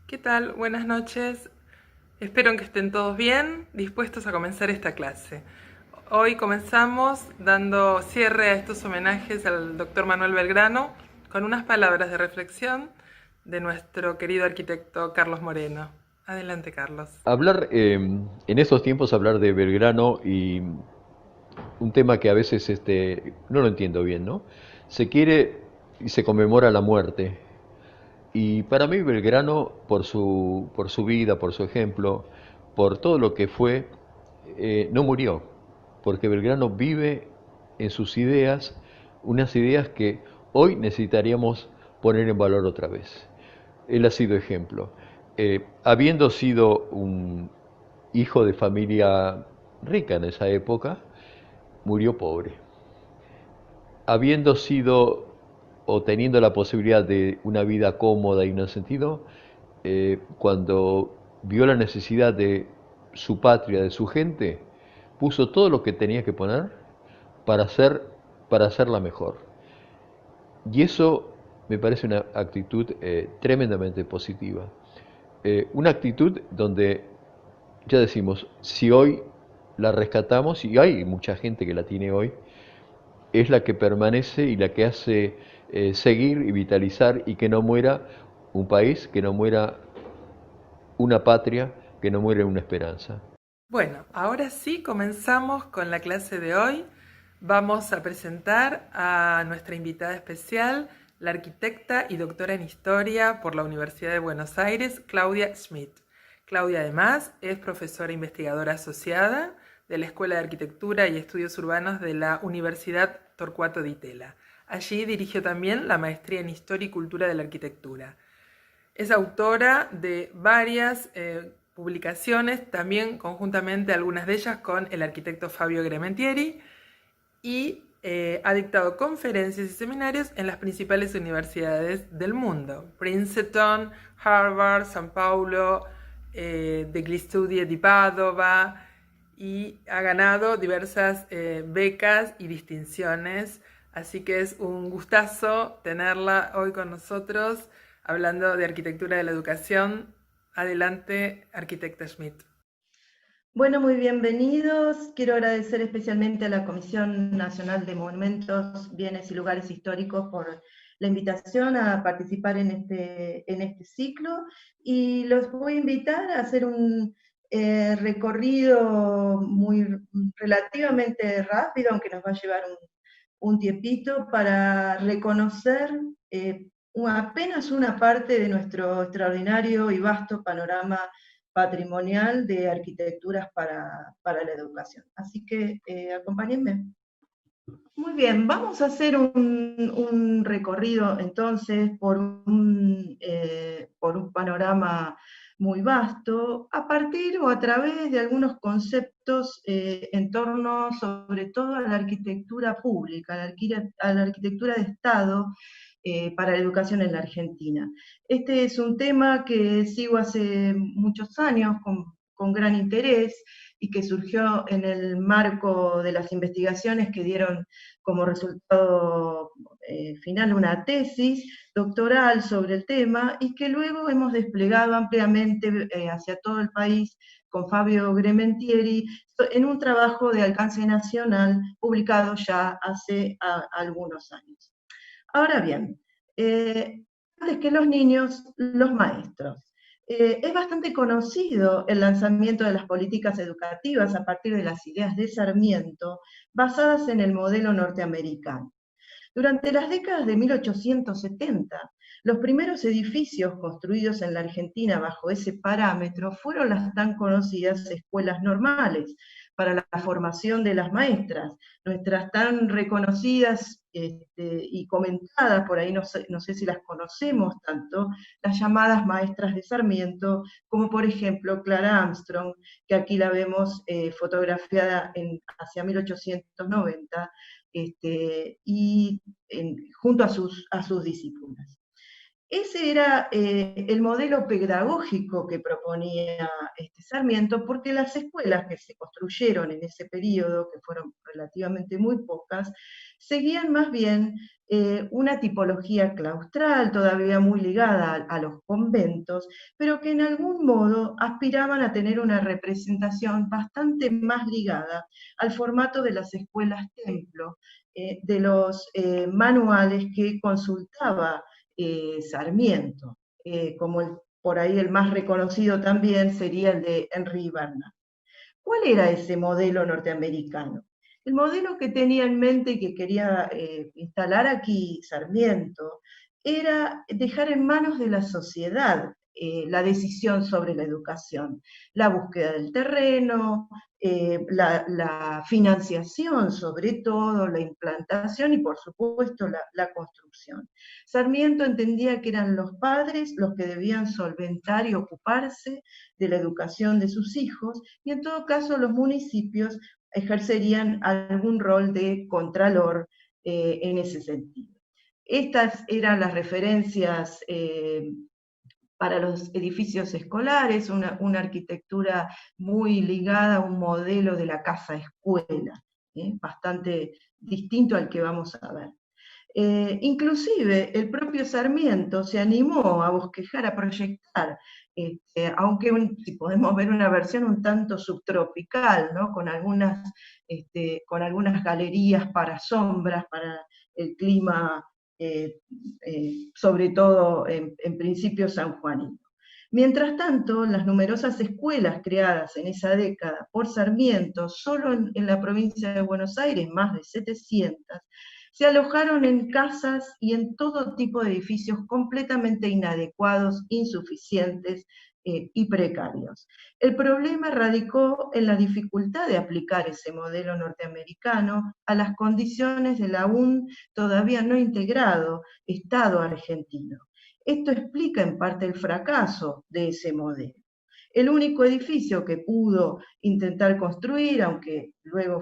¿Qué tal? Buenas noches. Espero que estén todos bien, dispuestos a comenzar esta clase. Hoy comenzamos dando cierre a estos homenajes al doctor Manuel Belgrano con unas palabras de reflexión de nuestro querido arquitecto Carlos Moreno. Adelante, Carlos. En estos tiempos hablar de Belgrano y un tema que a veces no lo entiendo bien, ¿no? Se quiere y se conmemora la muerte. Y para mí Belgrano, por su vida, por su ejemplo, por todo lo que fue, no murió, porque Belgrano vive en sus ideas, unas ideas que hoy necesitaríamos poner en valor otra vez. Él ha sido ejemplo. Habiendo sido un hijo de familia rica en esa época, murió pobre. Habiendo sido o teniendo la posibilidad de una vida cómoda y en un sentido, cuando vio la necesidad de su patria, de su gente, puso todo lo que tenía que poner para hacer, para hacerla mejor. Y eso me parece una actitud tremendamente positiva. Una actitud donde ya decimos, si hoy la rescatamos, y hay mucha gente que la tiene hoy, es la que permanece y la que hace seguir y vitalizar y que no muera un país, que no muera una patria, que no muera una esperanza. Bueno, ahora sí comenzamos con la clase de hoy. Vamos a presentar a nuestra invitada especial, la arquitecta y doctora en historia por la Universidad de Buenos Aires, Claudia Schmidt. Claudia además es profesora investigadora asociada de la Escuela de Arquitectura y Estudios Urbanos de la Universidad Torcuato Di Tella. Allí dirigió también la maestría en Historia y Cultura de la Arquitectura. Es autora de varias publicaciones, también conjuntamente algunas de ellas con el arquitecto Fabio Grementieri, y ha dictado conferencias y seminarios en las principales universidades del mundo: Princeton, Harvard, San Paulo, degli Studi di Padova, y ha ganado diversas becas y distinciones. Así que es un gustazo tenerla hoy con nosotros hablando de arquitectura de la educación. Adelante, arquitecta Schmidt. Bueno, muy bienvenidos. Quiero agradecer especialmente a la Comisión Nacional de Monumentos, Bienes y Lugares Históricos por la invitación a participar en este ciclo, y los voy a invitar a hacer un recorrido relativamente rápido, aunque nos va a llevar un tiempito, para reconocer apenas una parte de nuestro extraordinario y vasto panorama patrimonial de arquitecturas para la educación. Así que acompáñenme. Muy bien, vamos a hacer un recorrido entonces por un panorama muy vasto, a partir o a través de algunos conceptos en torno sobre todo a la arquitectura pública, a la arquitectura de Estado para la educación en la Argentina. Este es un tema que sigo hace muchos años con gran interés y que surgió en el marco de las investigaciones que dieron como resultado final una tesis doctoral sobre el tema, y que luego hemos desplegado ampliamente hacia todo el país con Fabio Grementieri en un trabajo de alcance nacional publicado ya hace algunos años. Ahora bien, antes que los niños, los maestros. Es bastante conocido el lanzamiento de las políticas educativas a partir de las ideas de Sarmiento, basadas en el modelo norteamericano. Durante las décadas de 1870, los primeros edificios construidos en la Argentina bajo ese parámetro fueron las tan conocidas escuelas normales para la formación de las maestras, nuestras tan reconocidas y comentadas, por ahí no sé si las conocemos tanto, las llamadas maestras de Sarmiento, como por ejemplo Clara Armstrong, que aquí la vemos fotografiada hacia 1890, y junto a sus discípulas. Ese era el modelo pedagógico que proponía Sarmiento, porque las escuelas que se construyeron en ese periodo, que fueron relativamente muy pocas, seguían más bien una tipología claustral, todavía muy ligada a los conventos, pero que en algún modo aspiraban a tener una representación bastante más ligada al formato de las escuelas templo, de los manuales que consultaba Sarmiento, por ahí el más reconocido también sería el de Henry Bernard. ¿Cuál era ese modelo norteamericano? El modelo que tenía en mente y que quería instalar aquí Sarmiento era dejar en manos de la sociedad la decisión sobre la educación, la búsqueda del terreno, la financiación sobre todo, la implantación y por supuesto la construcción. Sarmiento entendía que eran los padres los que debían solventar y ocuparse de la educación de sus hijos, y en todo caso los municipios ejercerían algún rol de contralor en ese sentido. Estas eran las referencias para los edificios escolares, una arquitectura muy ligada a un modelo de la casa-escuela, bastante distinto al que vamos a ver. Inclusive el propio Sarmiento se animó a bosquejar, a proyectar, aunque si podemos ver una versión un tanto subtropical, ¿no? Con algunas galerías para sombras, para el clima, sobre todo en principio sanjuanino. Mientras tanto, las numerosas escuelas creadas en esa década por Sarmiento, solo en la provincia de Buenos Aires, más de 700, se alojaron en casas y en todo tipo de edificios completamente inadecuados, insuficientes y precarios. El problema radicó en la dificultad de aplicar ese modelo norteamericano a las condiciones del aún todavía no integrado Estado argentino. Esto explica en parte el fracaso de ese modelo. El único edificio que pudo intentar construir, aunque luego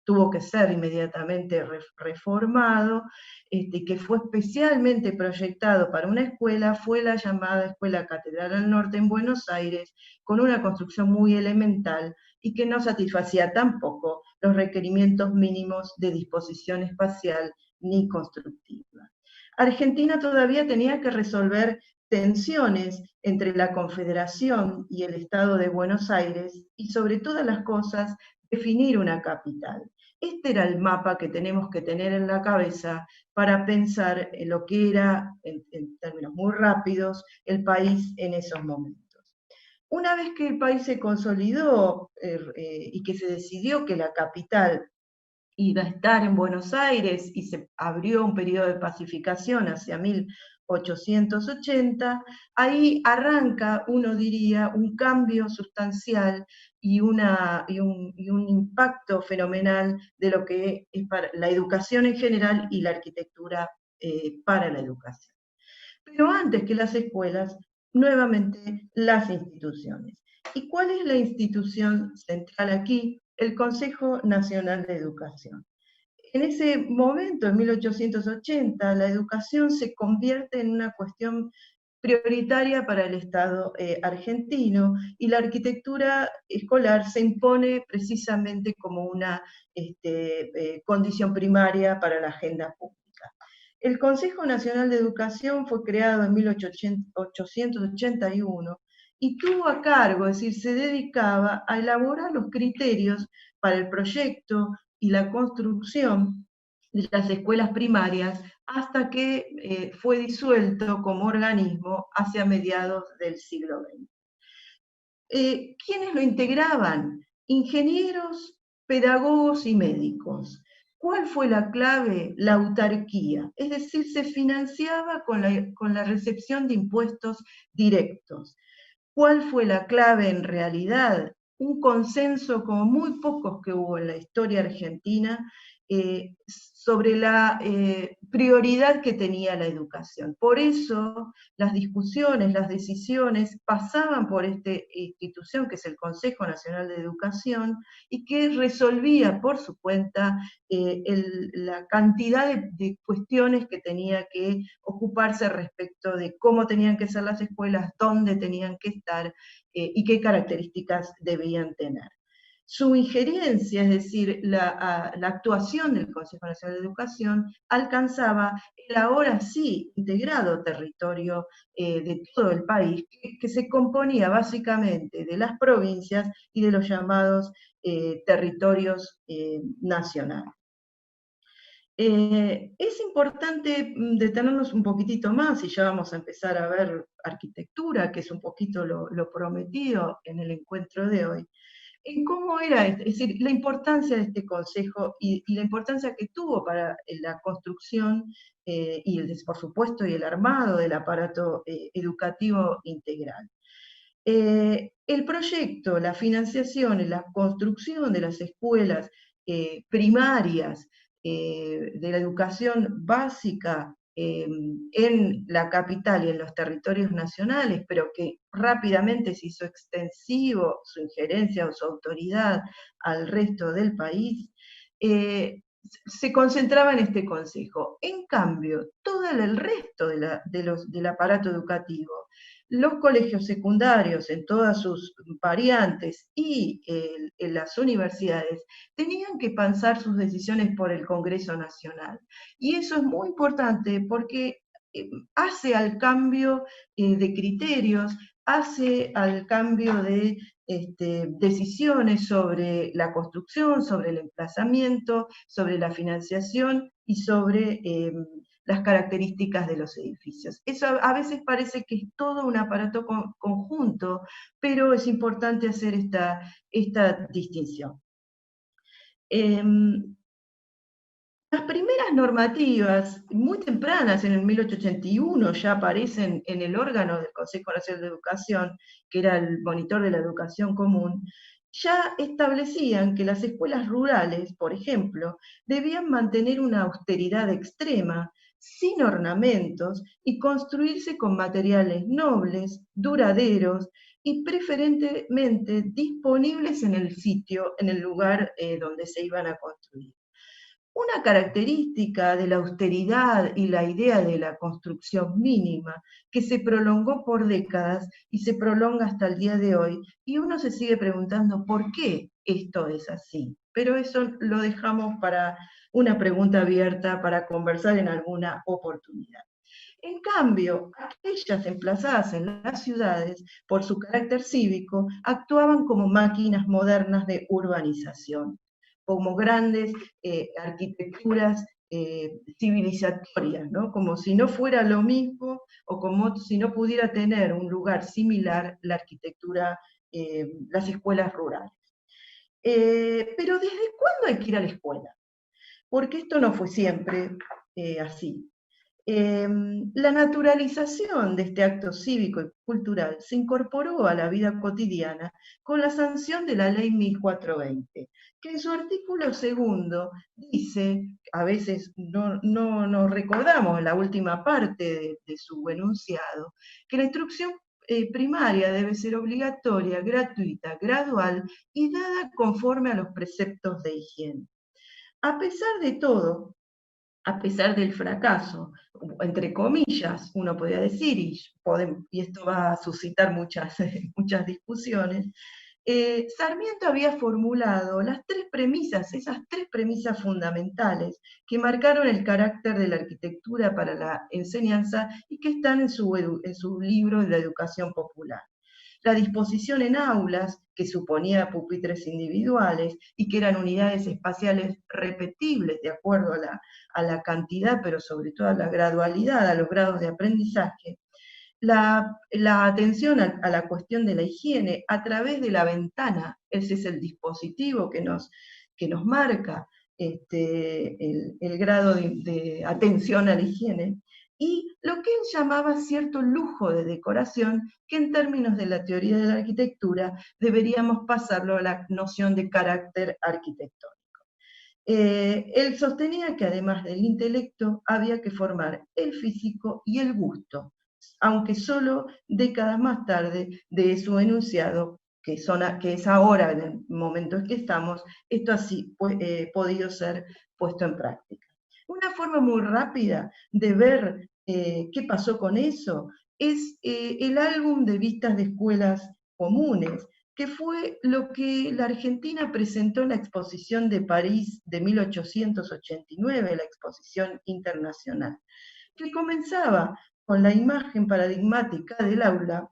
tuvo que ser inmediatamente reformado, que fue especialmente proyectado para una escuela, fue la llamada Escuela Catedral al Norte en Buenos Aires, con una construcción muy elemental y que no satisfacía tampoco los requerimientos mínimos de disposición espacial ni constructiva. Argentina todavía tenía que resolver tensiones entre la Confederación y el Estado de Buenos Aires y sobre todas las cosas definir una capital. Este era el mapa que tenemos que tener en la cabeza para pensar en lo que era, en términos muy rápidos, el país en esos momentos. Una vez que el país se consolidó y que se decidió que la capital iba a estar en Buenos Aires y se abrió un periodo de pacificación hacia 1880, ahí arranca, uno diría, un cambio sustancial y un impacto fenomenal de lo que es para la educación en general y la arquitectura para la educación. Pero antes que las escuelas, nuevamente las instituciones. ¿Y cuál es la institución central aquí? El Consejo Nacional de Educación. En ese momento, en 1880, la educación se convierte en una cuestión prioritaria para el Estado argentino y la arquitectura escolar se impone precisamente como una condición primaria para la agenda pública. El Consejo Nacional de Educación fue creado en 1881 y tuvo a cargo, es decir, se dedicaba a elaborar los criterios para el proyecto y la construcción de las escuelas primarias hasta que fue disuelto como organismo hacia mediados del siglo XX. ¿Quiénes lo integraban? Ingenieros, pedagogos y médicos. ¿Cuál fue la clave? La autarquía, es decir, se financiaba con la recepción de impuestos directos. ¿Cuál fue la clave en realidad? Un consenso como muy pocos que hubo en la historia argentina sobre la prioridad que tenía la educación. Por eso las discusiones, las decisiones pasaban por esta institución que es el Consejo Nacional de Educación y que resolvía por su cuenta la cantidad de cuestiones que tenía que ocuparse respecto de cómo tenían que ser las escuelas, dónde tenían que estar y qué características debían tener. Su injerencia, es decir, la actuación del Consejo Nacional de Educación, alcanzaba el ahora sí integrado territorio de todo el país, que se componía básicamente de las provincias y de los llamados territorios nacionales. Es importante detenernos un poquitito más, y ya vamos a empezar a ver arquitectura, que es un poquito lo prometido en el encuentro de hoy, en cómo era, es decir, la importancia de este consejo y la importancia que tuvo para la construcción por supuesto, y el armado del aparato educativo integral. El proyecto, la financiación y la construcción de las escuelas primarias de la educación básica en la capital y en los territorios nacionales, pero que rápidamente se hizo extensivo su injerencia o su autoridad al resto del país, se concentraba en este consejo. En cambio, todo el resto del aparato educativo, los colegios secundarios en todas sus variantes y en las universidades tenían que pasar sus decisiones por el Congreso Nacional. Y eso es muy importante porque hace al cambio de criterios, hace al cambio de decisiones sobre la construcción, sobre el emplazamiento, sobre la financiación y sobre las características de los edificios. Eso a veces parece que es todo un aparato conjunto, pero es importante hacer esta distinción. Las primeras normativas, muy tempranas, en el 1881, ya aparecen en el órgano del Consejo Nacional de Educación, que era el monitor de la educación común, ya establecían que las escuelas rurales, por ejemplo, debían mantener una austeridad extrema, sin ornamentos, y construirse con materiales nobles, duraderos, y preferentemente disponibles en el sitio, en el lugar donde se iban a construir. Una característica de la austeridad y la idea de la construcción mínima, que se prolongó por décadas y se prolonga hasta el día de hoy, y uno se sigue preguntando por qué esto es así. Pero eso lo dejamos para una pregunta abierta para conversar en alguna oportunidad. En cambio, aquellas emplazadas en las ciudades, por su carácter cívico, actuaban como máquinas modernas de urbanización, como grandes arquitecturas civilizatorias, ¿no? Como si no fuera lo mismo o como si no pudiera tener un lugar similar la arquitectura, las escuelas rurales. Pero ¿desde cuándo hay que ir a la escuela? Porque esto no fue siempre así. La naturalización de este acto cívico y cultural se incorporó a la vida cotidiana con la sanción de la Ley 1420, que en su artículo segundo dice, a veces no recordamos la última parte de su enunciado, que la instrucción primaria debe ser obligatoria, gratuita, gradual y dada conforme a los preceptos de higiene. A pesar de todo, a pesar del fracaso, entre comillas, uno podría decir, y esto va a suscitar muchas discusiones, Sarmiento había formulado las tres premisas, esas tres premisas fundamentales que marcaron el carácter de la arquitectura para la enseñanza y que están en su libro de la educación popular. La disposición en aulas, que suponía pupitres individuales y que eran unidades espaciales repetibles de acuerdo a la cantidad, pero sobre todo a la gradualidad, a los grados de aprendizaje. La atención a la cuestión de la higiene a través de la ventana, ese es el dispositivo que nos marca el grado de atención a la higiene, y lo que él llamaba cierto lujo de decoración, que en términos de la teoría de la arquitectura deberíamos pasarlo a la noción de carácter arquitectónico. Él sostenía que además del intelecto había que formar el físico y el gusto, aunque solo décadas más tarde de su enunciado, que es ahora, en el momento en que estamos, esto así podido ser puesto en práctica. Una forma muy rápida de ver qué pasó con eso es el álbum de vistas de escuelas comunes, que fue lo que la Argentina presentó en la exposición de París de 1889, la exposición internacional, que comenzaba con la imagen paradigmática del aula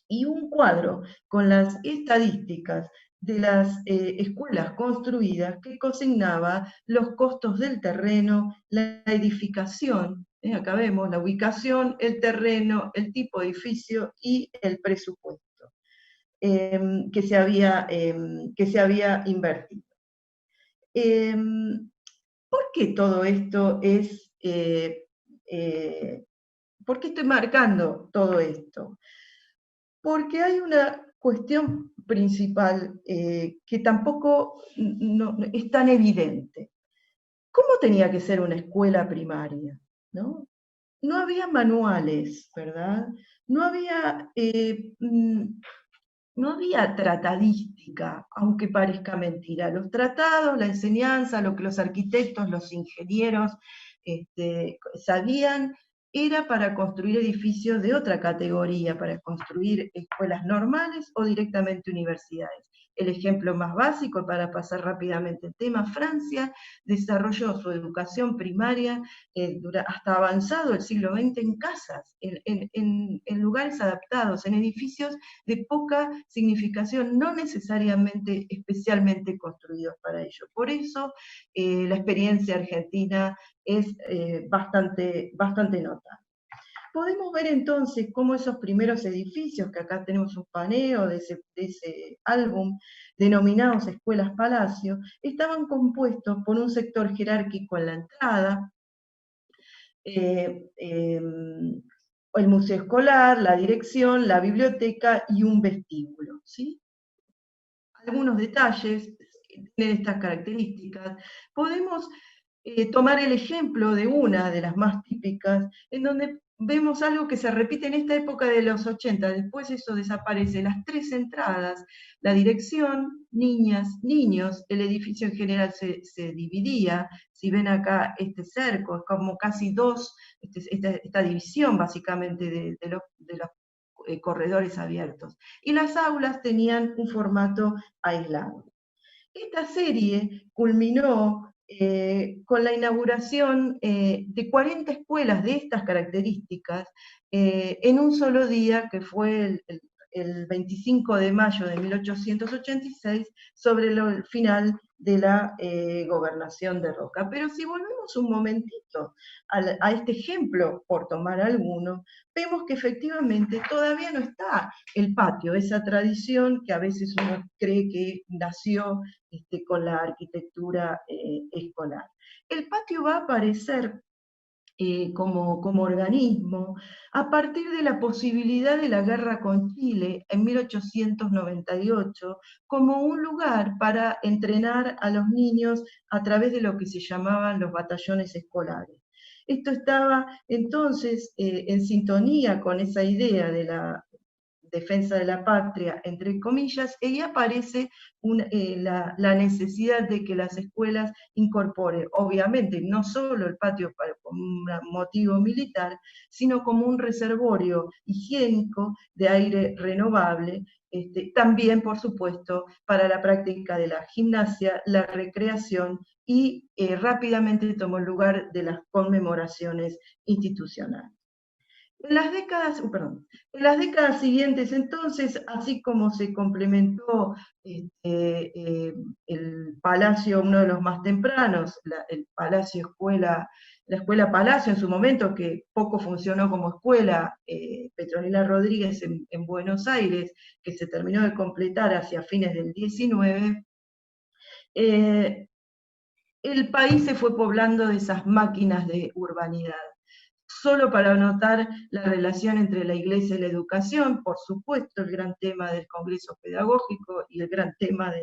y un cuadro con las estadísticas de las escuelas construidas que consignaba los costos del terreno, la edificación, acá vemos la ubicación, el terreno, el tipo de edificio y el presupuesto que se había invertido. ¿Por qué todo esto es, por qué estoy marcando todo esto? Porque hay una cuestión principal que tampoco no, es tan evidente. ¿Cómo tenía que ser una escuela primaria? ¿No? No había manuales, ¿verdad? No había no había tratadística, aunque parezca mentira. Los tratados, la enseñanza, lo que los arquitectos, los ingenieros sabían, era para construir edificios de otra categoría, para construir escuelas normales o directamente universidades. El ejemplo más básico, para pasar rápidamente el tema, Francia desarrolló su educación primaria hasta avanzado el siglo XX en casas, en lugares adaptados, en edificios de poca significación, no necesariamente especialmente construidos para ello. Por eso la experiencia argentina es bastante notable. Podemos ver entonces cómo esos primeros edificios, que acá tenemos un paneo de ese álbum, denominados escuelas palacio, estaban compuestos por un sector jerárquico en la entrada, el museo escolar, la dirección, la biblioteca y un vestíbulo, ¿sí? Algunos detalles tienen estas características. Podemos tomar el ejemplo de una de las más típicas, en donde vemos algo que se repite en esta época de los 80, después eso desaparece, las tres entradas, la dirección, niñas, niños, el edificio en general se dividía, si ven acá este cerco, es como casi dos, esta división básicamente de los corredores abiertos, y las aulas tenían un formato aislado. Esta serie culminó con la inauguración de 40 escuelas de estas características en un solo día, que fue el 25 de mayo de 1886, sobre el final de la gobernación de Roca. Pero si volvemos un momentito a este ejemplo, por tomar alguno, vemos que efectivamente todavía no está el patio, esa tradición que a veces uno cree que nació con la arquitectura escolar. El patio va a aparecer como organismo a partir de la posibilidad de la guerra con Chile en 1898 como un lugar para entrenar a los niños a través de lo que se llamaban los batallones escolares. Esto estaba entonces en sintonía con esa idea de la defensa de la patria, entre comillas, y aparece la necesidad de que las escuelas incorporen, obviamente, no solo el patio como un motivo militar, sino como un reservorio higiénico de aire renovable, también, por supuesto, para la práctica de la gimnasia, la recreación, y rápidamente tomó el lugar de las conmemoraciones institucionales. En las décadas siguientes, entonces, así como se complementó el palacio, uno de los más tempranos, el palacio escuela, la escuela Palacio en su momento, que poco funcionó como escuela, Petronila Rodríguez en Buenos Aires, que se terminó de completar hacia fines del 19, el país se fue poblando de esas máquinas de urbanidad. Solo para notar la relación entre la Iglesia y la educación, por supuesto, el gran tema del Congreso Pedagógico y el gran tema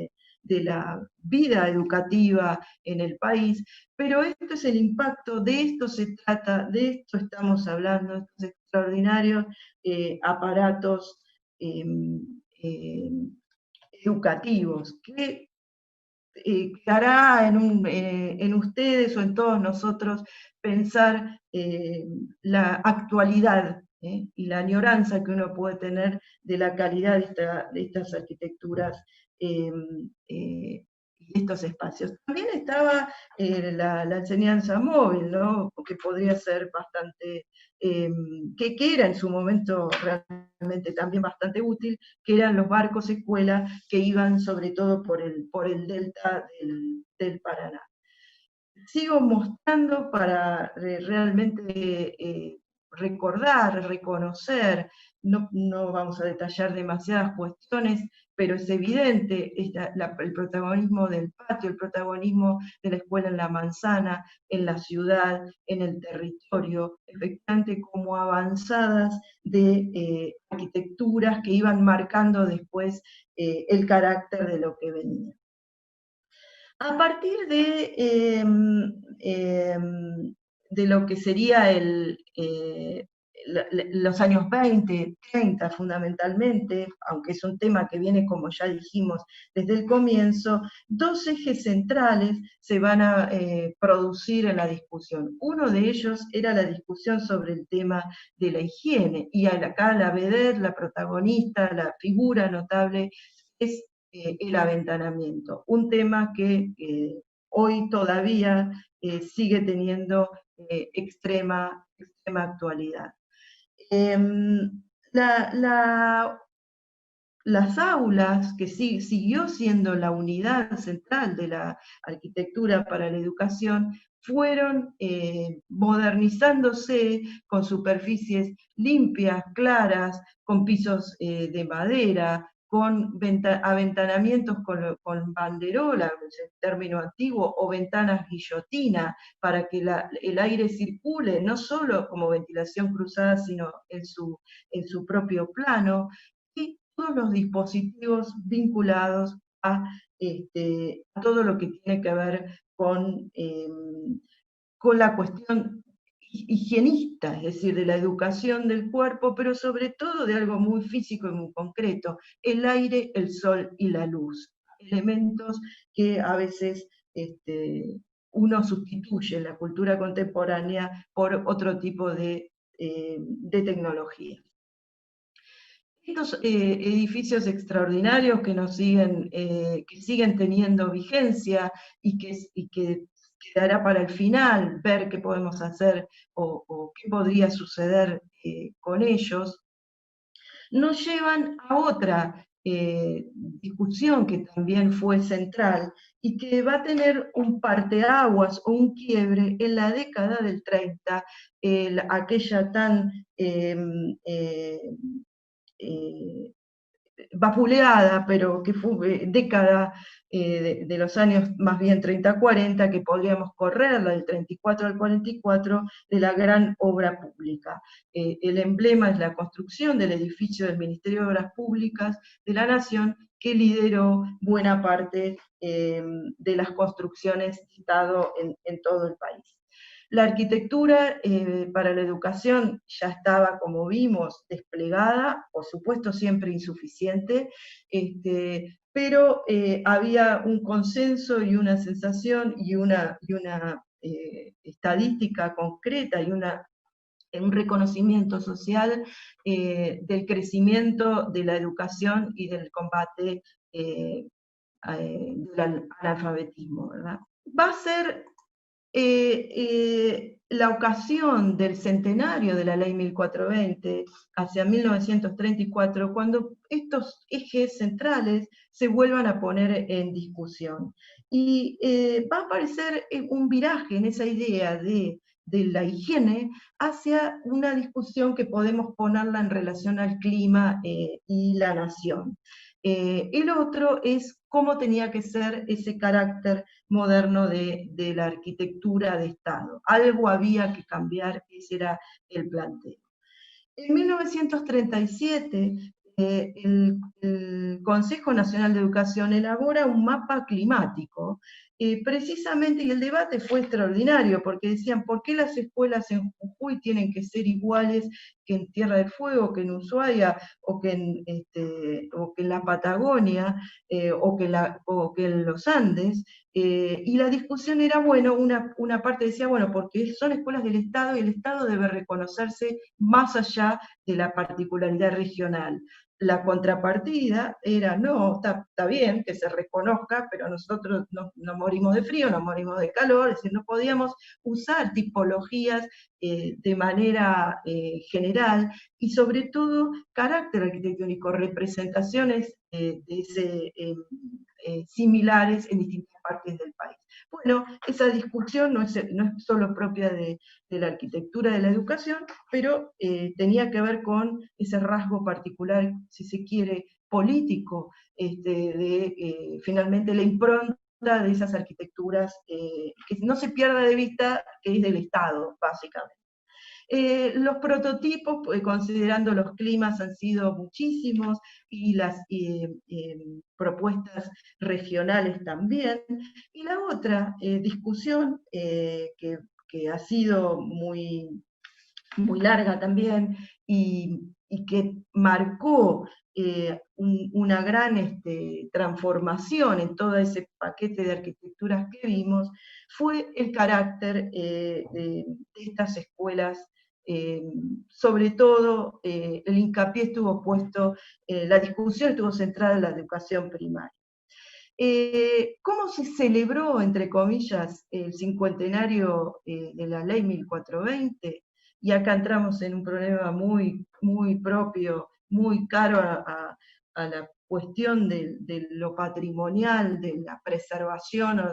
la vida educativa en el país, pero esto es el impacto, de esto se trata, de esto estamos hablando, estos extraordinarios aparatos educativos, que quedará en ustedes o en todos nosotros pensar la actualidad y la añoranza que uno puede tener de la calidad de estas arquitecturas y estos espacios. También estaba la enseñanza móvil, ¿no? Que podría ser bastante, que era en su momento realmente también bastante útil, que eran los barcos escuela que iban sobre todo por el delta del Paraná. Sigo mostrando para realmente recordar, reconocer, no vamos a detallar demasiadas cuestiones, pero es evidente el protagonismo del patio, el protagonismo de la escuela en la manzana, en la ciudad, en el territorio, efectivamente como avanzadas de arquitecturas que iban marcando después el carácter de lo que venía. A partir de lo que sería los años 20, 30 fundamentalmente, aunque es un tema que viene, como ya dijimos, desde el comienzo, dos ejes centrales se van a producir en la discusión. Uno de ellos era la discusión sobre el tema de la higiene, y acá la vedette, la protagonista, la figura notable, es el aventanamiento, un tema que hoy todavía sigue teniendo extrema actualidad. Las aulas, que siguió siendo la unidad central de la arquitectura para la educación, fueron modernizándose con superficies limpias, claras, con pisos de madera, con aventanamientos con banderola, el término antiguo, o ventanas guillotina, para que el aire circule, no solo como ventilación cruzada, sino en su propio plano, y todos los dispositivos vinculados a todo lo que tiene que ver con la cuestión higienista, es decir, de la educación del cuerpo, pero sobre todo de algo muy físico y muy concreto, el aire, el sol y la luz, elementos que a veces uno sustituye en la cultura contemporánea por otro tipo de tecnología. Estos edificios extraordinarios que siguen teniendo vigencia y que quedará para el final ver qué podemos hacer o qué podría suceder con ellos, nos llevan a otra discusión que también fue central y que va a tener un parteaguas o un quiebre en la década del 30, aquella tan vapuleada, pero que fue década de los años más bien 30-40, que podríamos correrla del 34 al 44, de la gran obra pública. El emblema es la construcción del edificio del Ministerio de Obras Públicas de la Nación, que lideró buena parte de las construcciones de Estado en todo el país. La arquitectura para la educación ya estaba, como vimos, desplegada, por supuesto siempre insuficiente, pero había un consenso y una sensación y una estadística concreta y un reconocimiento social del crecimiento de la educación y del combate del analfabetismo, ¿verdad? Va a ser la ocasión del centenario de la Ley 1420, hacia 1934, cuando estos ejes centrales se vuelvan a poner en discusión. Y va a aparecer un viraje en esa idea de la higiene hacia una discusión que podemos ponerla en relación al clima y la nación. El otro es cómo tenía que ser ese carácter moderno de la arquitectura de Estado. Algo había que cambiar, ese era el planteo. En 1937 el Consejo Nacional de Educación elabora un mapa climático, precisamente, y el debate fue extraordinario, porque decían, ¿por qué las escuelas en Jujuy tienen que ser iguales que en Tierra del Fuego, que en Ushuaia, o que en la Patagonia, o que en los Andes? Y la discusión era, bueno, una parte decía, bueno, porque son escuelas del Estado y el Estado debe reconocerse más allá de la particularidad regional. La contrapartida era, no, está bien que se reconozca, pero nosotros no morimos de frío, no morimos de calor, es decir, no podíamos usar tipologías de manera general, y sobre todo carácter arquitectónico, representaciones similares en distintas partes del país. Bueno, esa discusión no es solo propia de la arquitectura de la educación, pero tenía que ver con ese rasgo particular, si se quiere, político, finalmente la impronta de esas arquitecturas, que no se pierda de vista que es del Estado, básicamente. Los prototipos, considerando los climas, han sido muchísimos, y las propuestas regionales también. Y la otra discusión, que ha sido muy larga también, y que marcó una gran transformación en todo ese paquete de arquitecturas que vimos, fue el carácter de estas escuelas. Sobre todo, el hincapié estuvo puesto, la discusión estuvo centrada en la educación primaria. ¿Cómo se celebró, entre comillas, el cincuentenario de la Ley 1420? Y acá entramos en un problema muy propio, muy caro a la cuestión de lo patrimonial, de la preservación o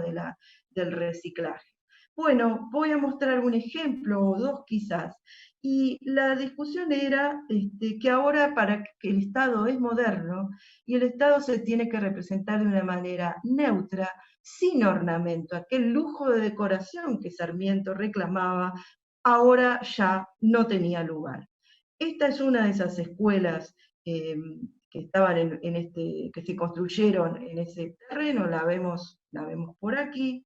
del reciclaje. Bueno, voy a mostrar un ejemplo o dos quizás. Y la discusión era que ahora, para que el Estado es moderno, y el Estado se tiene que representar de una manera neutra, sin ornamento. Aquel lujo de decoración que Sarmiento reclamaba, ahora ya no tenía lugar. Esta es una de esas escuelas que estaban que se construyeron en ese terreno, la vemos por aquí.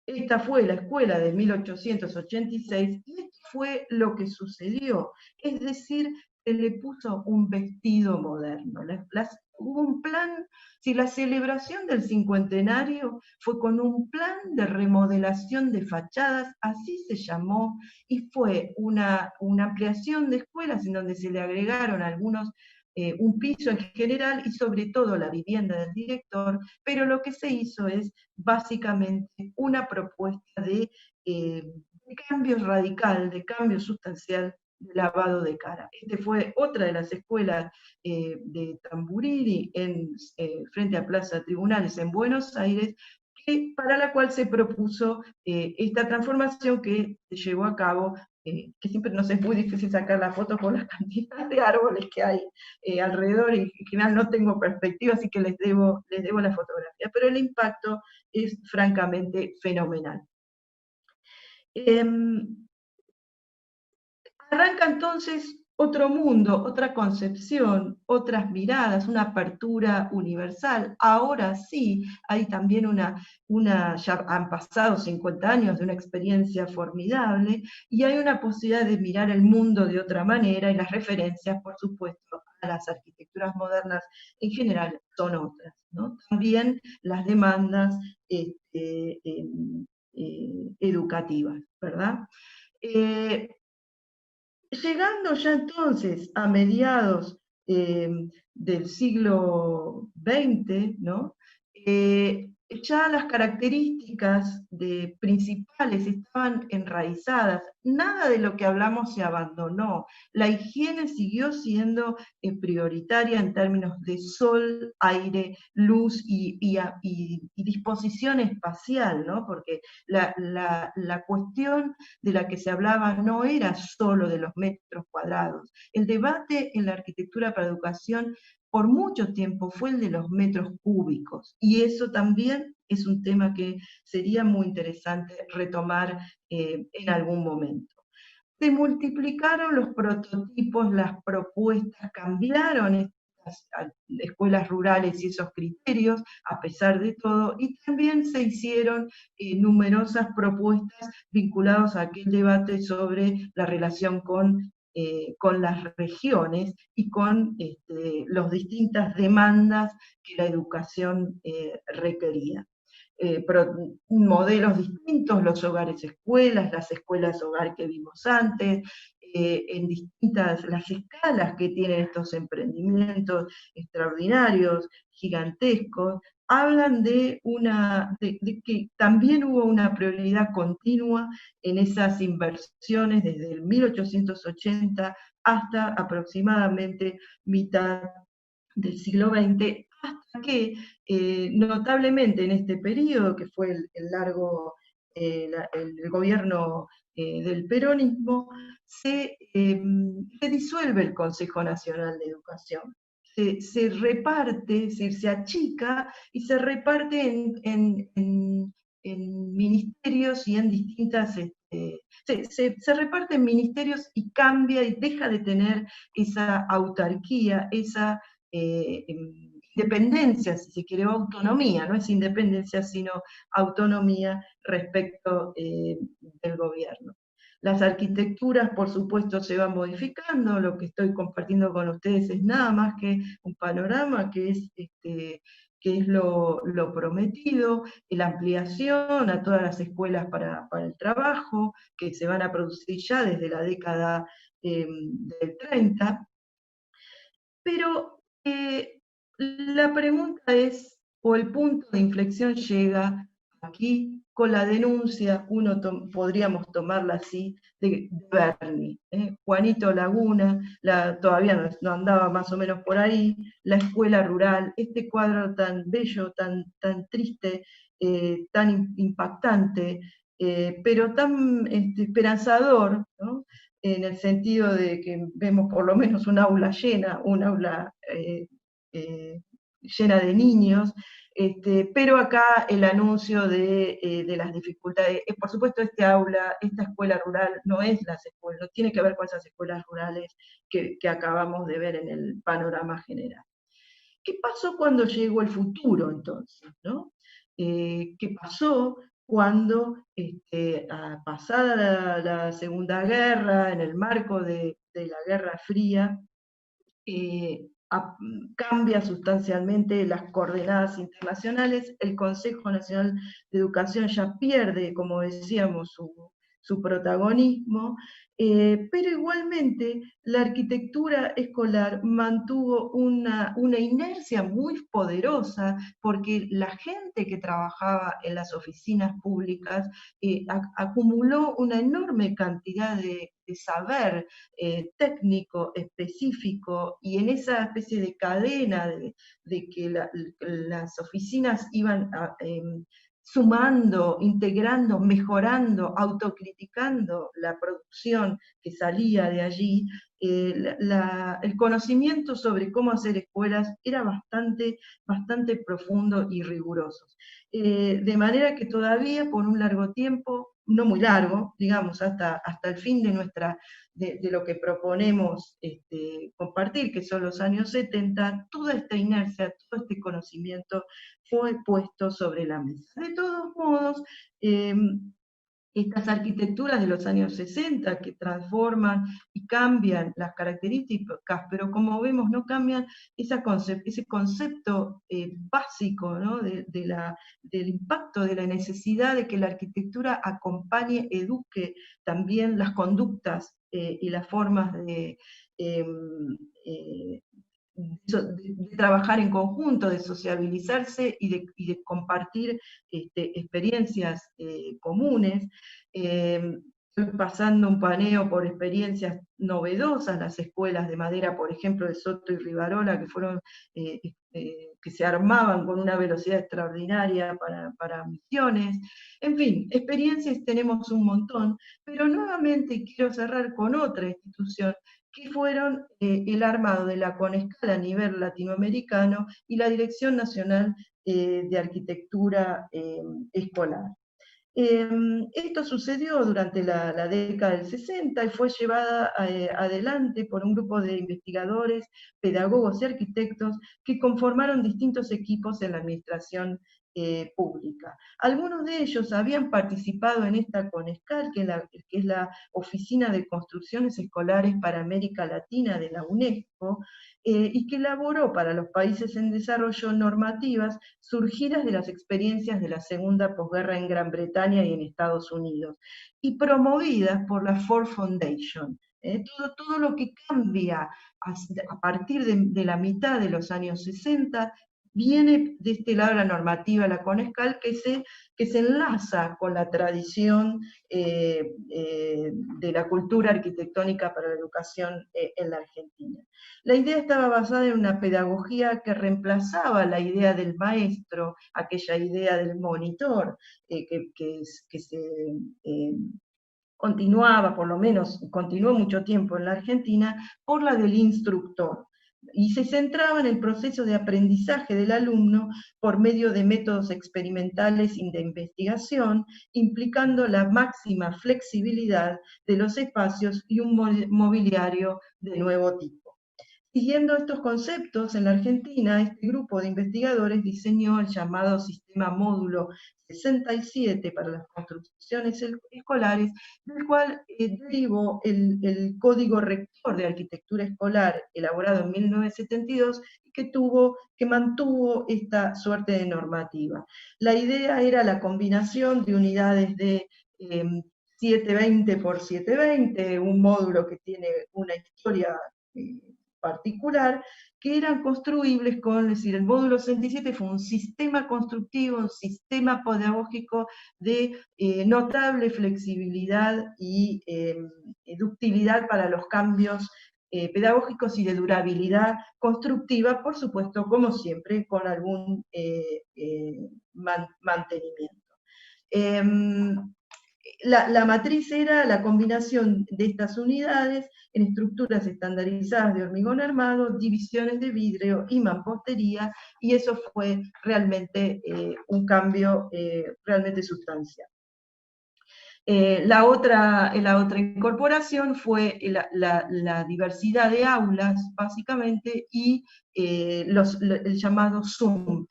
Esta fue la escuela de 1886, y esto fue lo que sucedió. Es decir, se le puso un vestido moderno. Hubo un plan, si la celebración del cincuentenario fue con un plan de remodelación de fachadas, así se llamó, y fue una ampliación de escuelas en donde se le agregaron un piso en general, y sobre todo la vivienda del director, pero lo que se hizo es básicamente una propuesta de cambio radical, de cambio sustancial, de lavado de cara. Fue otra de las escuelas de Tamburiri, frente a Plaza Tribunales en Buenos Aires, para la cual se propuso esta transformación que se llevó a cabo, que siempre nos es muy difícil sacar la foto por la cantidad de árboles que hay alrededor, y en general no tengo perspectiva, así que les debo la fotografía, pero el impacto es francamente fenomenal. Arranca entonces otro mundo, otra concepción, otras miradas, una apertura universal. Ahora sí, hay también ya han pasado 50 años de una experiencia formidable, y hay una posibilidad de mirar el mundo de otra manera, y las referencias, por supuesto, a las arquitecturas modernas en general son otras, ¿no? También las demandas educativas, ¿verdad? Llegando ya entonces a mediados del siglo XX, ¿no? Ya las características principales estaban enraizadas, nada de lo que hablamos se abandonó, la higiene siguió siendo prioritaria en términos de sol, aire, luz y disposición espacial, ¿no? Porque la cuestión de la que se hablaba no era solo de los metros cuadrados. El debate en la arquitectura para educación por mucho tiempo fue el de los metros cúbicos, y eso también es un tema que sería muy interesante retomar en algún momento. Se multiplicaron los prototipos, las propuestas, cambiaron estas escuelas rurales y esos criterios, a pesar de todo, y también se hicieron numerosas propuestas vinculadas a aquel debate sobre la relación con las regiones y con las distintas demandas que la educación requería. Modelos distintos, los hogares escuelas, las escuelas hogar que vimos antes, en distintas las escalas que tienen estos emprendimientos extraordinarios, gigantescos, hablan de que también hubo una prioridad continua en esas inversiones desde el 1880 hasta aproximadamente mitad del siglo XX, hasta que notablemente en este periodo, que fue el gobierno del peronismo, se disuelve el Consejo Nacional de Educación. Se reparte, se achica y se reparte en ministerios y en distintas... se reparte en ministerios y cambia y deja de tener esa autarquía, esa independencia, si se quiere, o autonomía, no es independencia, sino autonomía respecto del gobierno. Las arquitecturas, por supuesto, se van modificando, lo que estoy compartiendo con ustedes es nada más que un panorama que es lo prometido, la ampliación a todas las escuelas para el trabajo, que se van a producir ya desde la década del 30, pero la pregunta es, o el punto de inflexión llega aquí con la denuncia, podríamos tomarla así, de Berni, Juanito Laguna, todavía no andaba más o menos por ahí, la escuela rural, este cuadro tan bello, tan triste, tan impactante, pero tan esperanzador, ¿no? En el sentido de que vemos por lo menos un aula llena, llena de niños, pero acá el anuncio de las dificultades. Por supuesto, esta escuela rural no es no tiene que ver con esas escuelas rurales que acabamos de ver en el panorama general. ¿Qué pasó cuando llegó el futuro entonces? ¿No? ¿Qué pasó cuando, pasada la Segunda Guerra, en el marco de la Guerra Fría, cambia sustancialmente las coordenadas internacionales, el Consejo Nacional de Educación ya pierde, como decíamos, su protagonismo, pero igualmente la arquitectura escolar mantuvo una inercia muy poderosa, porque la gente que trabajaba en las oficinas públicas acumuló una enorme cantidad de saber técnico, específico, y en esa especie de cadena de que las oficinas iban sumando, integrando, mejorando, autocriticando la producción que salía de allí, el conocimiento sobre cómo hacer escuelas era bastante profundo y riguroso. De manera que todavía por un largo tiempo, no muy largo, digamos, hasta el fin de lo que proponemos compartir, que son los años 70, toda esta inercia, todo este conocimiento fue puesto sobre la mesa. De todos modos, estas arquitecturas de los años 60 que transforman y cambian las características, pero como vemos no cambian ese concepto básico, ¿no? del impacto, de la necesidad de que la arquitectura acompañe, eduque también las conductas y las formas de trabajar en conjunto, de sociabilizarse y de compartir experiencias comunes. Estoy pasando un paneo por experiencias novedosas, las escuelas de madera, por ejemplo, de Soto y Rivarola, que fueron que se armaban con una velocidad extraordinaria para misiones. En fin, experiencias tenemos un montón, pero nuevamente quiero cerrar con otra institución que fueron el armado de la CONESCAL a nivel latinoamericano y la Dirección Nacional de Arquitectura Escolar. Esto sucedió durante la década del 60 y fue llevada adelante por un grupo de investigadores, pedagogos y arquitectos que conformaron distintos equipos en la administración pública. Algunos de ellos habían participado en esta CONESCAL, que es la Oficina de Construcciones Escolares para América Latina de la UNESCO, y que elaboró para los países en desarrollo normativas surgidas de las experiencias de la segunda posguerra en Gran Bretaña y en Estados Unidos, y promovidas por la Ford Foundation. Todo lo que cambia a partir de la mitad de los años 60 viene de este lado la normativa, la CONESCAL, que se enlaza con la tradición de la cultura arquitectónica para la educación en la Argentina. La idea estaba basada en una pedagogía que reemplazaba la idea del maestro, aquella idea del monitor, que se continuaba, por lo menos continuó mucho tiempo en la Argentina, por la del instructor. Y se centraba en el proceso de aprendizaje del alumno por medio de métodos experimentales y de investigación, implicando la máxima flexibilidad de los espacios y un mobiliario de nuevo tipo. Siguiendo estos conceptos, en la Argentina, este grupo de investigadores diseñó el llamado Sistema Módulo 67 para las construcciones escolares, del cual derivó el Código Rector de Arquitectura Escolar, elaborado en 1972, y que mantuvo esta suerte de normativa. La idea era la combinación de unidades de 720 por 720, un módulo que tiene una historia particular, que eran construibles con, es decir, el módulo 67 fue un sistema constructivo, un sistema pedagógico de notable flexibilidad y ductilidad para los cambios pedagógicos y de durabilidad constructiva, por supuesto, como siempre, con algún mantenimiento. La matriz era la combinación de estas unidades en estructuras estandarizadas de hormigón armado, divisiones de vidrio y mampostería, y eso fue realmente un cambio realmente sustancial. La otra incorporación fue la diversidad de aulas, básicamente, y el llamado Zoom,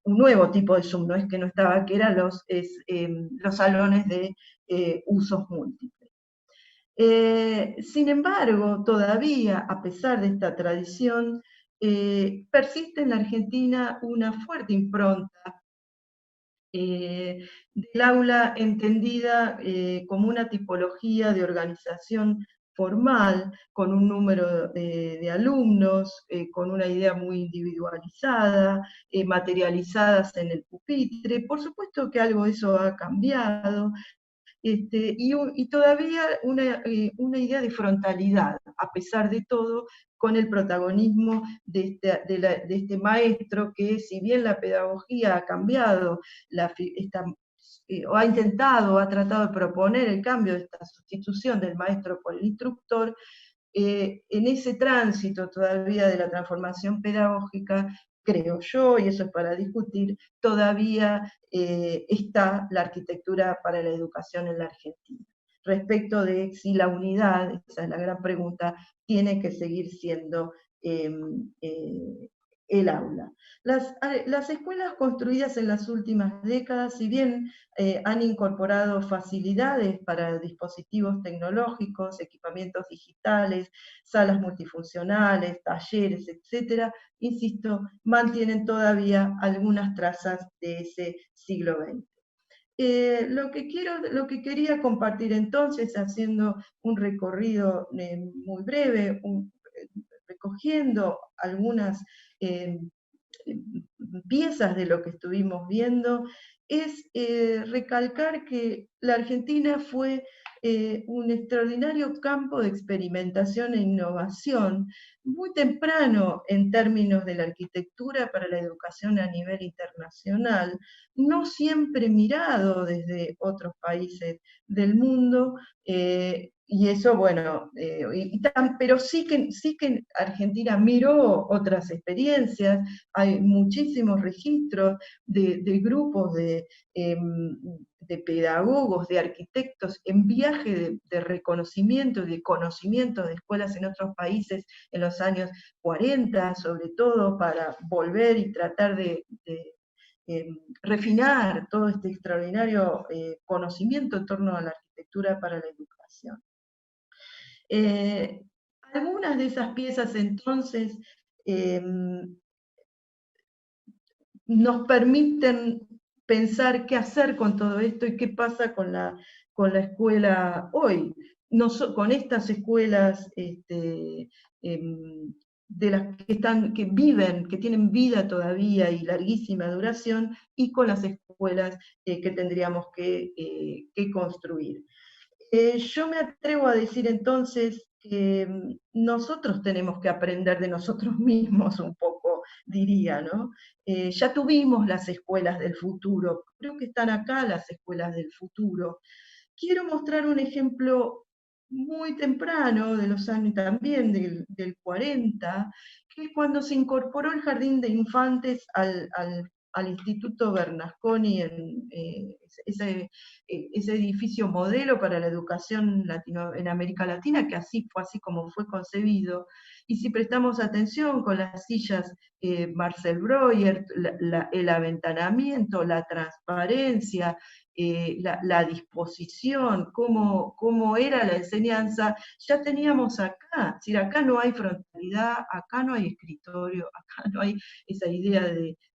un nuevo tipo de Zoom, no es que no estaba, que eran los salones de usos múltiples. Sin embargo, todavía, a pesar de esta tradición, persiste en la Argentina una fuerte impronta del aula entendida como una tipología de organización formal, con un número de alumnos, con una idea muy individualizada, materializadas en el pupitre. Por supuesto que algo de eso ha cambiado, y todavía una idea de frontalidad, a pesar de todo, con el protagonismo de este maestro, que si bien la pedagogía ha cambiado, o ha intentado, ha tratado de proponer el cambio de esta sustitución del maestro por el instructor, en ese tránsito todavía de la transformación pedagógica, creo yo, y eso es para discutir, todavía está la arquitectura para la educación en la Argentina. Respecto de si la unidad, esa es la gran pregunta, tiene que seguir siendo el aula. Las escuelas construidas en las últimas décadas, si bien han incorporado facilidades para dispositivos tecnológicos, equipamientos digitales, salas multifuncionales, talleres, etc., insisto, mantienen todavía algunas trazas de ese siglo XX. Lo que quería compartir entonces, haciendo un recorrido muy breve, recogiendo algunas piezas de lo que estuvimos viendo, es recalcar que la Argentina fue un extraordinario campo de experimentación e innovación, muy temprano en términos de la arquitectura para la educación a nivel internacional, no siempre mirado desde otros países del mundo, y eso, bueno, pero sí que Argentina miró otras experiencias, hay muchísimos registros de grupos de pedagogos, de arquitectos en viaje de reconocimiento y de conocimiento de escuelas en otros países en los años 40, sobre todo para volver y tratar refinar todo este extraordinario conocimiento en torno a la arquitectura para la educación. Eh, Algunas de esas piezas entonces eh, nos permiten pensar qué hacer con todo esto y qué pasa con la escuela hoy. No con estas escuelas de las que viven, que tienen vida todavía y larguísima duración, y con las escuelas que tendríamos que construir. Yo me atrevo a decir entonces que nosotros tenemos que aprender de nosotros mismos un poco, diría, ¿no? Ya tuvimos las escuelas del futuro, creo que están acá las escuelas del futuro. Quiero mostrar un ejemplo muy temprano, de los años también, del 40, que es cuando se incorporó el jardín de infantes al Instituto Bernasconi, ese edificio modelo para la educación en América Latina, que fue así como fue concebido. Y si prestamos atención con las sillas Marcel Breuer, el aventanamiento, la transparencia, la disposición, cómo era la enseñanza, ya teníamos acá. Es decir, acá no hay frontalidad, acá no hay escritorio, acá no hay esa idea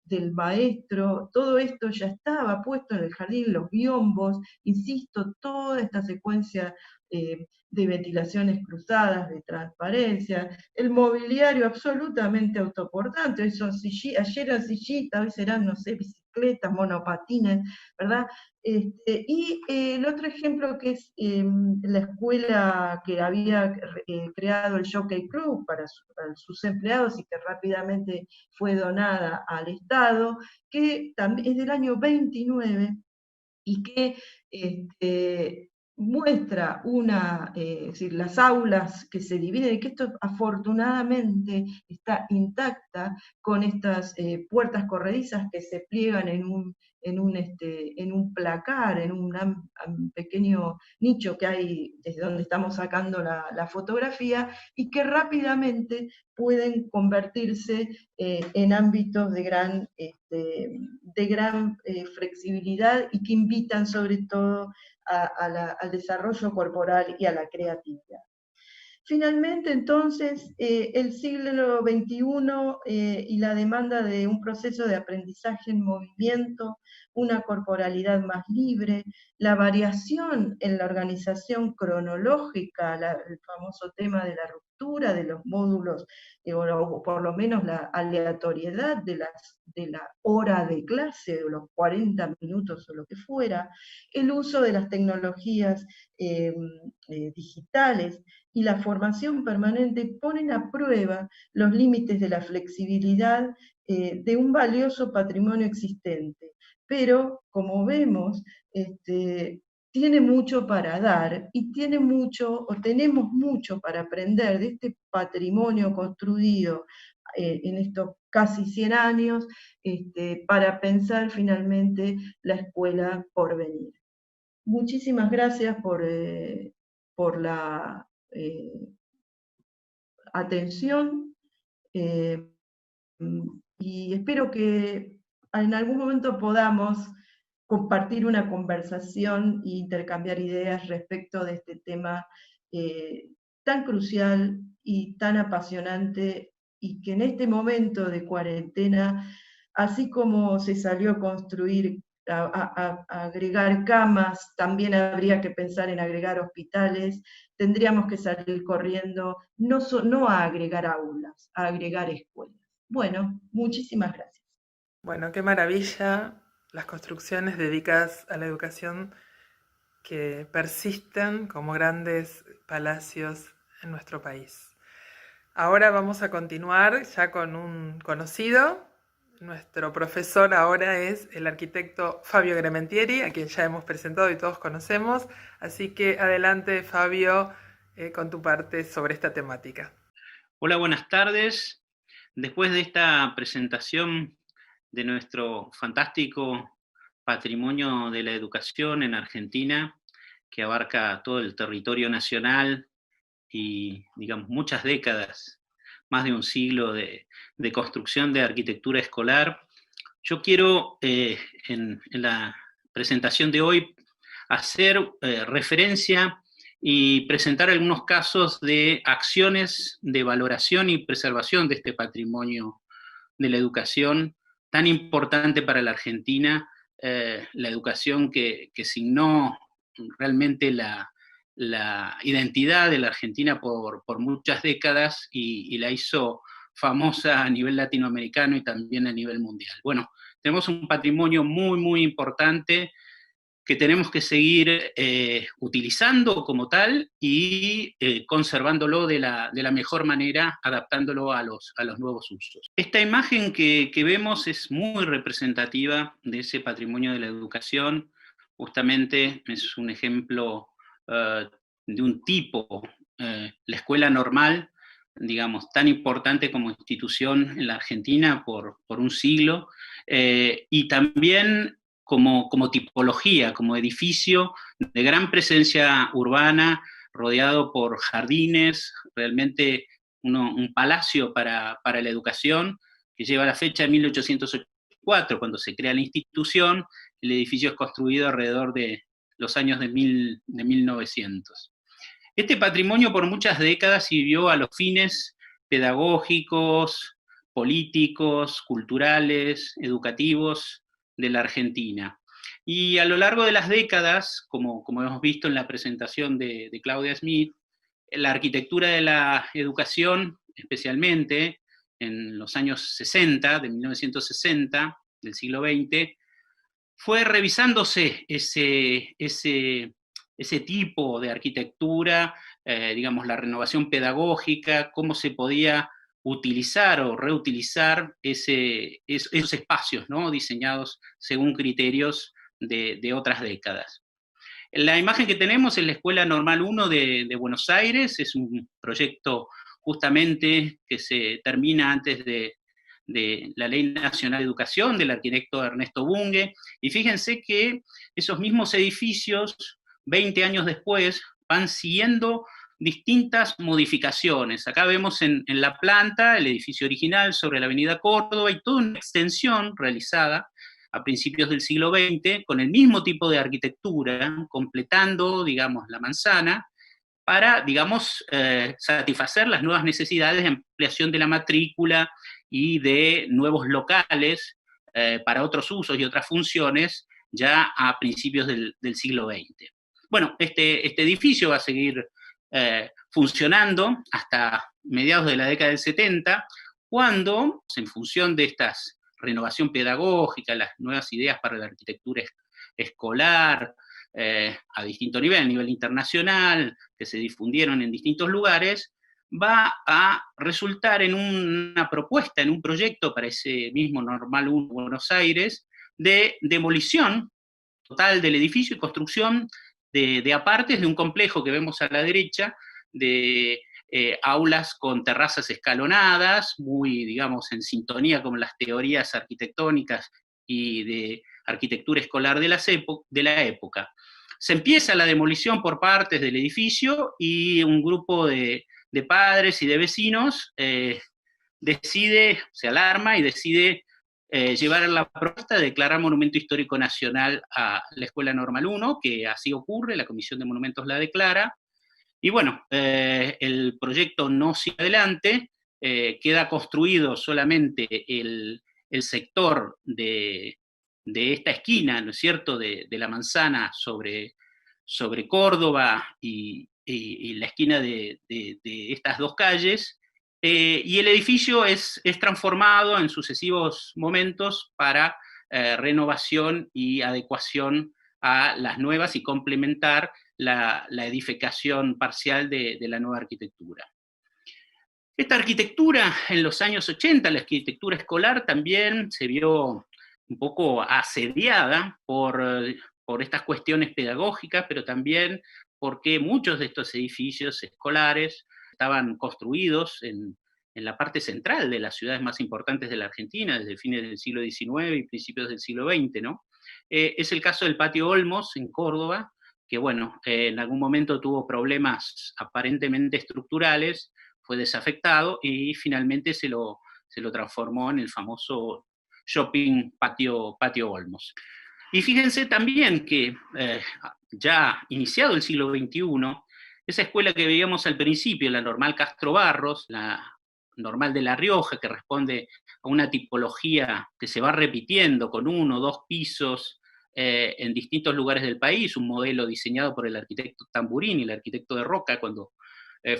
del maestro, todo esto ya estaba puesto en el jardín, los biombos, insisto, toda esta secuencia de ventilaciones cruzadas, de transparencia, el mobiliario absolutamente autoportante, ayer eran sillitas, hoy serán, no sé, bicicletas, monopatines, ¿verdad? Y el otro ejemplo que es la escuela que había creado el Jockey Club para sus empleados y que rápidamente fue donada al Estado, que también es del año 29 y que muestra es decir, las aulas que se dividen, y que esto afortunadamente está intacta con estas puertas corredizas que se pliegan en un placar, en un pequeño nicho que hay desde donde estamos sacando la fotografía, y que rápidamente pueden convertirse en ámbitos de gran flexibilidad y que invitan sobre todo al desarrollo corporal y a la creatividad. Finalmente, entonces, el siglo XXI y la demanda de un proceso de aprendizaje en movimiento, una corporalidad más libre, la variación en la organización cronológica, el famoso tema de la ruptura de los módulos, o por lo menos la aleatoriedad de la hora de clase, o los 40 minutos o lo que fuera, el uso de las tecnologías digitales, y la formación permanente ponen a prueba los límites de la flexibilidad de un valioso patrimonio existente. Pero, como vemos, tiene mucho para dar y tenemos mucho para aprender de este patrimonio construido en estos casi 100 años para pensar finalmente la escuela por venir. Muchísimas gracias por la atención y espero que en algún momento podamos compartir una conversación e intercambiar ideas respecto de este tema tan crucial y tan apasionante, y que en este momento de cuarentena, así como se salió a construir, a agregar camas, también habría que pensar en agregar hospitales, tendríamos que salir corriendo, no a agregar aulas, a agregar escuelas. Bueno, muchísimas gracias. Bueno, qué maravilla las construcciones dedicadas a la educación que persisten como grandes palacios en nuestro país. Ahora vamos a continuar ya con un conocido. Nuestro profesor ahora es el arquitecto Fabio Grementieri, a quien ya hemos presentado y todos conocemos. Así que adelante, Fabio, con tu parte sobre esta temática. Hola, buenas tardes. Después de esta presentación de nuestro fantástico patrimonio de la educación en Argentina, que abarca todo el territorio nacional y, digamos, muchas décadas, más de un siglo de construcción de arquitectura escolar, yo quiero, en la presentación de hoy, hacer referencia y presentar algunos casos de acciones de valoración y preservación de este patrimonio de la educación tan importante para la Argentina, la educación que signó realmente la identidad de la Argentina por muchas décadas y la hizo famosa a nivel latinoamericano y también a nivel mundial. Bueno, tenemos un patrimonio muy, muy importante que tenemos que seguir utilizando como tal y conservándolo de la mejor manera, adaptándolo a los nuevos usos. Esta imagen que vemos es muy representativa de ese patrimonio de la educación. Justamente es un ejemplo de un tipo, la escuela normal, digamos, tan importante como institución en la Argentina por un siglo, y también como tipología, como edificio de gran presencia urbana, rodeado por jardines, realmente un palacio para la educación, que lleva la fecha de 1884, cuando se crea la institución. El edificio es construido alrededor de los años de 1900. Este patrimonio por muchas décadas sirvió a los fines pedagógicos, políticos, culturales, educativos de la Argentina. Y a lo largo de las décadas, como hemos visto en la presentación de Claudia Smith, la arquitectura de la educación, especialmente en los años 60, de 1960, del siglo XX, fue revisándose ese tipo de arquitectura, digamos, la renovación pedagógica, cómo se podía utilizar o reutilizar esos espacios, ¿no?, diseñados según criterios de otras décadas. La imagen que tenemos es la Escuela Normal 1 de Buenos Aires, es un proyecto justamente que se termina antes de la Ley Nacional de Educación, del arquitecto Ernesto Bunge, y fíjense que esos mismos edificios, 20 años después, van siguiendo distintas modificaciones. Acá vemos en la planta el edificio original sobre la avenida Córdoba y toda una extensión realizada a principios del siglo XX con el mismo tipo de arquitectura, completando, digamos, la manzana, para, digamos, satisfacer las nuevas necesidades de ampliación de la matrícula y de nuevos locales para otros usos y otras funciones ya a principios del siglo XX. Bueno, este edificio va a seguir funcionando hasta mediados de la década del 70, cuando, en función de esta renovación pedagógica, las nuevas ideas para la arquitectura escolar, a distinto nivel, a nivel internacional, que se difundieron en distintos lugares, va a resultar en una propuesta, en un proyecto para ese mismo Normal 1 Buenos Aires, de demolición total del edificio y construcción de apartes de un complejo que vemos a la derecha, de aulas con terrazas escalonadas, muy, digamos, en sintonía con las teorías arquitectónicas y de arquitectura escolar de la época. Se empieza la demolición por partes del edificio y un grupo de padres y de vecinos se alarma y decide llevar la propuesta de declarar Monumento Histórico Nacional a la Escuela Normal 1, que así ocurre, la Comisión de Monumentos la declara, y bueno, el proyecto no sigue adelante, queda construido solamente el sector de esta esquina, ¿no es cierto?, de la manzana sobre Córdoba y la esquina de estas dos calles, y el edificio es transformado en sucesivos momentos para renovación y adecuación a las nuevas y complementar la edificación parcial de la nueva arquitectura. Esta arquitectura en los años 80, la arquitectura escolar, también se vio un poco asediada por estas cuestiones pedagógicas, pero también porque muchos de estos edificios escolares estaban construidos en la parte central de las ciudades más importantes de la Argentina, desde fines del siglo XIX y principios del siglo XX, ¿no? Es el caso del Patio Olmos, en Córdoba, que bueno, en algún momento tuvo problemas aparentemente estructurales, fue desafectado y finalmente se lo transformó en el famoso shopping Patio Olmos. Y fíjense también que ya iniciado el siglo XXI, esa escuela que veíamos al principio, la Normal Castro Barros, la Normal de La Rioja, que responde a una tipología que se va repitiendo con 1 o 2 pisos en distintos lugares del país, un modelo diseñado por el arquitecto Tamburini, el arquitecto de Roca, cuando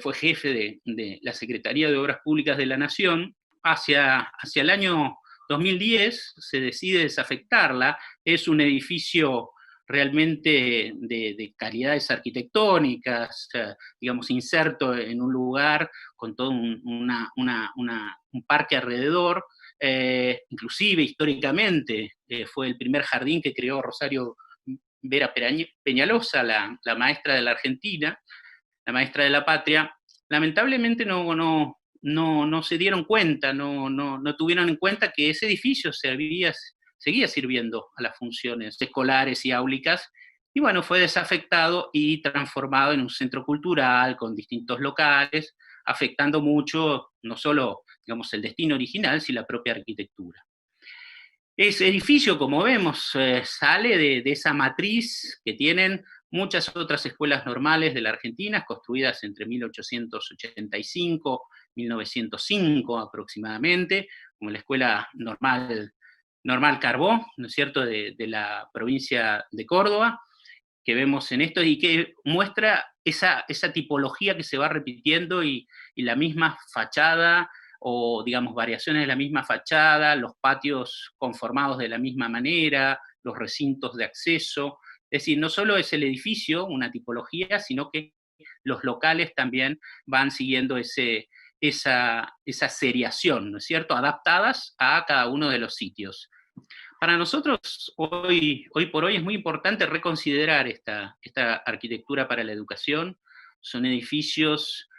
fue jefe de la Secretaría de Obras Públicas de la Nación. Hacia el año 2010 se decide desafectarla. Es un edificio realmente de calidades arquitectónicas, digamos, inserto en un lugar con todo un parque alrededor. Inclusive históricamente fue el primer jardín que creó Rosario Vera Peñalosa, la maestra de la Argentina, la maestra de la patria. Lamentablemente no se dieron cuenta, no tuvieron en cuenta que ese edificio seguía sirviendo a las funciones escolares y áulicas, y bueno, fue desafectado y transformado en un centro cultural con distintos locales, afectando mucho no solo, digamos, el destino original, sino la propia arquitectura. Ese edificio, como vemos, sale de esa matriz que tienen muchas otras escuelas normales de la Argentina, construidas entre 1885 y 1905 aproximadamente, como la Escuela Normal Carbó, ¿no es cierto?, de la provincia de Córdoba, que vemos en esto y que muestra esa tipología que se va repitiendo y la misma fachada, o digamos variaciones de la misma fachada, los patios conformados de la misma manera, los recintos de acceso. Es decir, no solo es el edificio una tipología, sino que los locales también van siguiendo esa seriación, ¿no es cierto?, adaptadas a cada uno de los sitios. Para nosotros, hoy por hoy, es muy importante reconsiderar esta arquitectura para la educación. Son edificios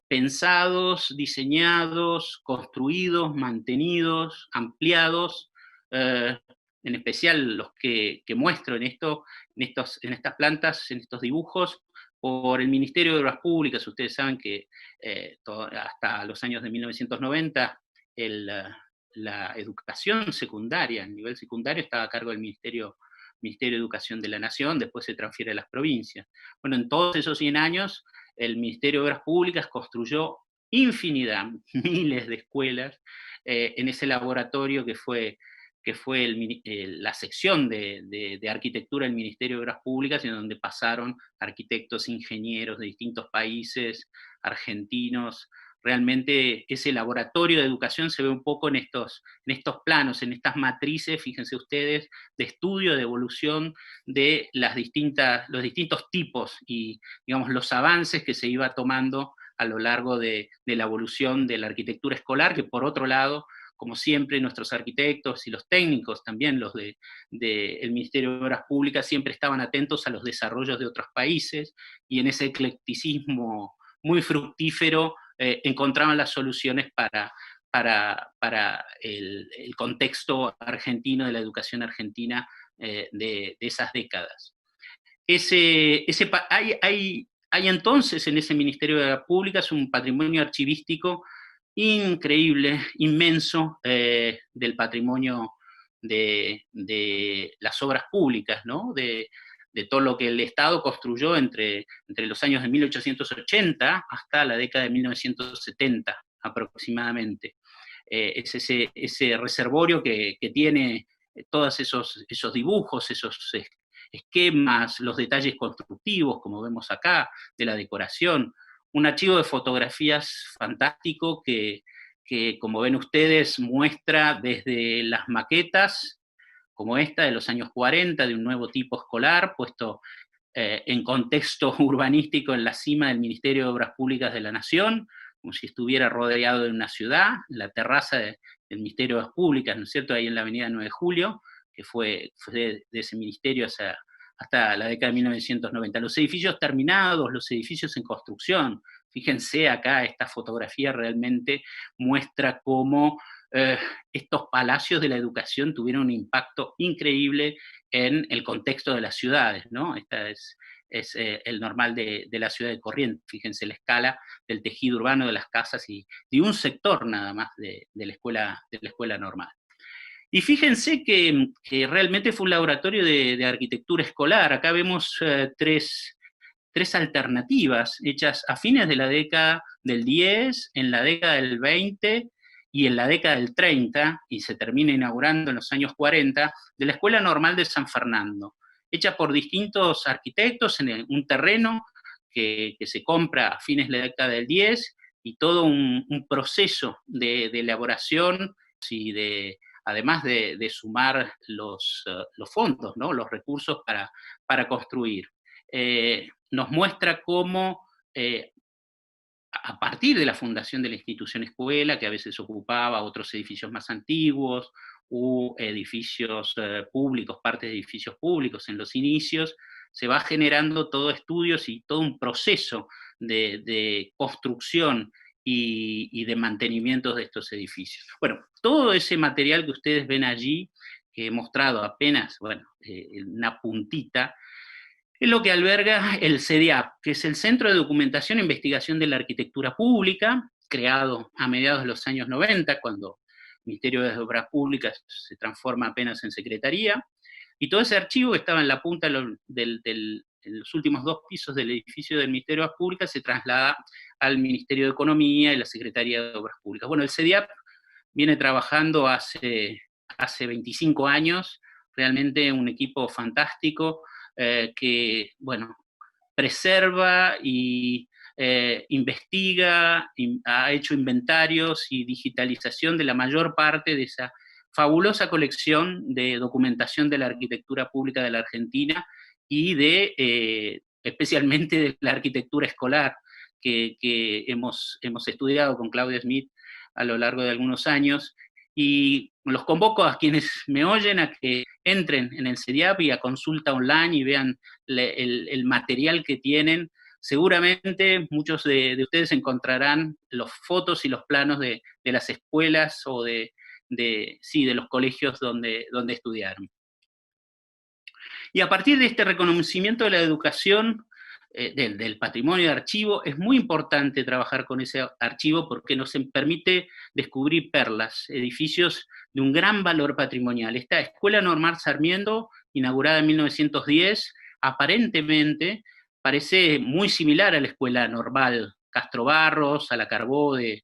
pensados, diseñados, construidos, mantenidos, ampliados, en especial los que muestro en estas plantas, en estos dibujos, por el Ministerio de Obras Públicas. Ustedes saben que hasta los años de 1990 la educación secundaria, a nivel secundario, estaba a cargo del Ministerio de Educación de la Nación, después se transfiere a las provincias. Bueno, en todos esos 100 años, el Ministerio de Obras Públicas construyó infinidad, miles de escuelas, en ese laboratorio que fue la sección de arquitectura del Ministerio de Obras Públicas, en donde pasaron arquitectos, ingenieros de distintos países, argentinos. Realmente ese laboratorio de educación se ve un poco en estos planos, en estas matrices, fíjense ustedes, de estudio, de evolución de los distintos tipos y, digamos, los avances que se iba tomando a lo largo de la evolución de la arquitectura escolar, que por otro lado, como siempre, nuestros arquitectos y los técnicos, también los del Ministerio de Obras Públicas, siempre estaban atentos a los desarrollos de otros países, y en ese eclecticismo muy fructífero encontraban las soluciones para el contexto argentino, de la educación argentina de esas décadas. Hay entonces en ese Ministerio de Obras Públicas un patrimonio archivístico increíble, inmenso, del patrimonio de las obras públicas, ¿no? De todo lo que el Estado construyó entre los años de 1880 hasta la década de 1970 aproximadamente. Es ese reservorio que tiene todos esos dibujos, esos esquemas, los detalles constructivos, como vemos acá, de la decoración. Un archivo de fotografías fantástico que, como ven ustedes, muestra desde las maquetas, como esta de los años 40, de un nuevo tipo escolar, puesto en contexto urbanístico en la cima del Ministerio de Obras Públicas de la Nación, como si estuviera rodeado de una ciudad, en la terraza del Ministerio de Obras Públicas, ¿no es cierto?, ahí en la avenida 9 de Julio, que fue de ese ministerio hasta la década de 1990. Los edificios terminados, los edificios en construcción. Fíjense acá, esta fotografía realmente muestra cómo estos palacios de la educación tuvieron un impacto increíble en el contexto de las ciudades, ¿no? Esta es el normal de la ciudad de Corrientes. Fíjense la escala del tejido urbano de las casas y de un sector nada más de la escuela normal. Y fíjense que realmente fue un laboratorio de arquitectura escolar. Acá vemos tres alternativas hechas a fines de la década del 10, en la década del 20 y en la década del 30, y se termina inaugurando en los años 40, de la Escuela Normal de San Fernando, hecha por distintos arquitectos en un terreno que se compra a fines de la década del 10, y todo un proceso de elaboración y además de sumar los fondos, ¿no? Los recursos para construir. Nos muestra cómo a partir de la fundación de la institución escuela, que a veces ocupaba otros edificios más antiguos, u edificios públicos, partes de edificios públicos en los inicios, se va generando todo estudios y todo un proceso de construcción y de mantenimiento de estos edificios. Bueno, todo ese material que ustedes ven allí, que he mostrado apenas, bueno, una puntita, es lo que alberga el CEDIAP, que es el Centro de Documentación e Investigación de la Arquitectura Pública, creado a mediados de los años 90, cuando el Ministerio de Obras Públicas se transforma apenas en Secretaría, y todo ese archivo que estaba en la punta en los últimos 2 pisos del edificio del Ministerio de Obras Públicas se traslada al Ministerio de Economía y la Secretaría de Obras Públicas. Bueno, el CEDIAP viene trabajando hace 25 años, realmente un equipo fantástico, que, bueno, preserva y investiga, ha hecho inventarios y digitalización de la mayor parte de esa fabulosa colección de documentación de la arquitectura pública de la Argentina y especialmente de la arquitectura escolar que hemos estudiado con Claudia Smith a lo largo de algunos años. Y los convoco a quienes me oyen a que entren en el CEDIAP y a consulta online y vean el material que tienen. Seguramente muchos de ustedes encontrarán las fotos y los planos de las escuelas o de los colegios donde estudiaron. Y a partir de este reconocimiento de la educación, del patrimonio de archivo, es muy importante trabajar con ese archivo porque nos permite descubrir perlas, edificios de un gran valor patrimonial. Esta Escuela Normal Sarmiento, inaugurada en 1910, aparentemente parece muy similar a la Escuela Normal Castro Barros, a la Carbó de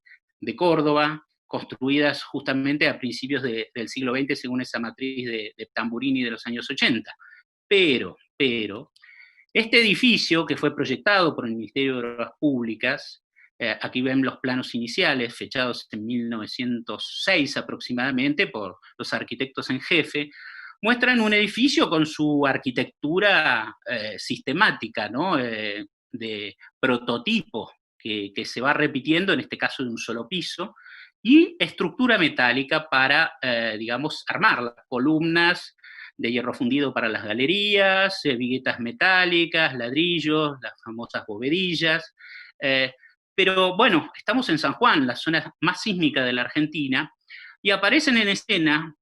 Córdoba, construidas justamente a principios del siglo XX según esa matriz de Tamburini de los años 80. Pero, este edificio, que fue proyectado por el Ministerio de Obras Públicas, aquí ven los planos iniciales, fechados en 1906 aproximadamente por los arquitectos en jefe, muestran un edificio con su arquitectura sistemática, ¿no? De prototipo, que se va repitiendo, en este caso de un solo piso, y estructura metálica para, digamos, armar las columnas de hierro fundido para las galerías, viguetas metálicas, ladrillos, las famosas bovedillas. Pero bueno, estamos en San Juan, la zona más sísmica de la Argentina, y aparecen en escena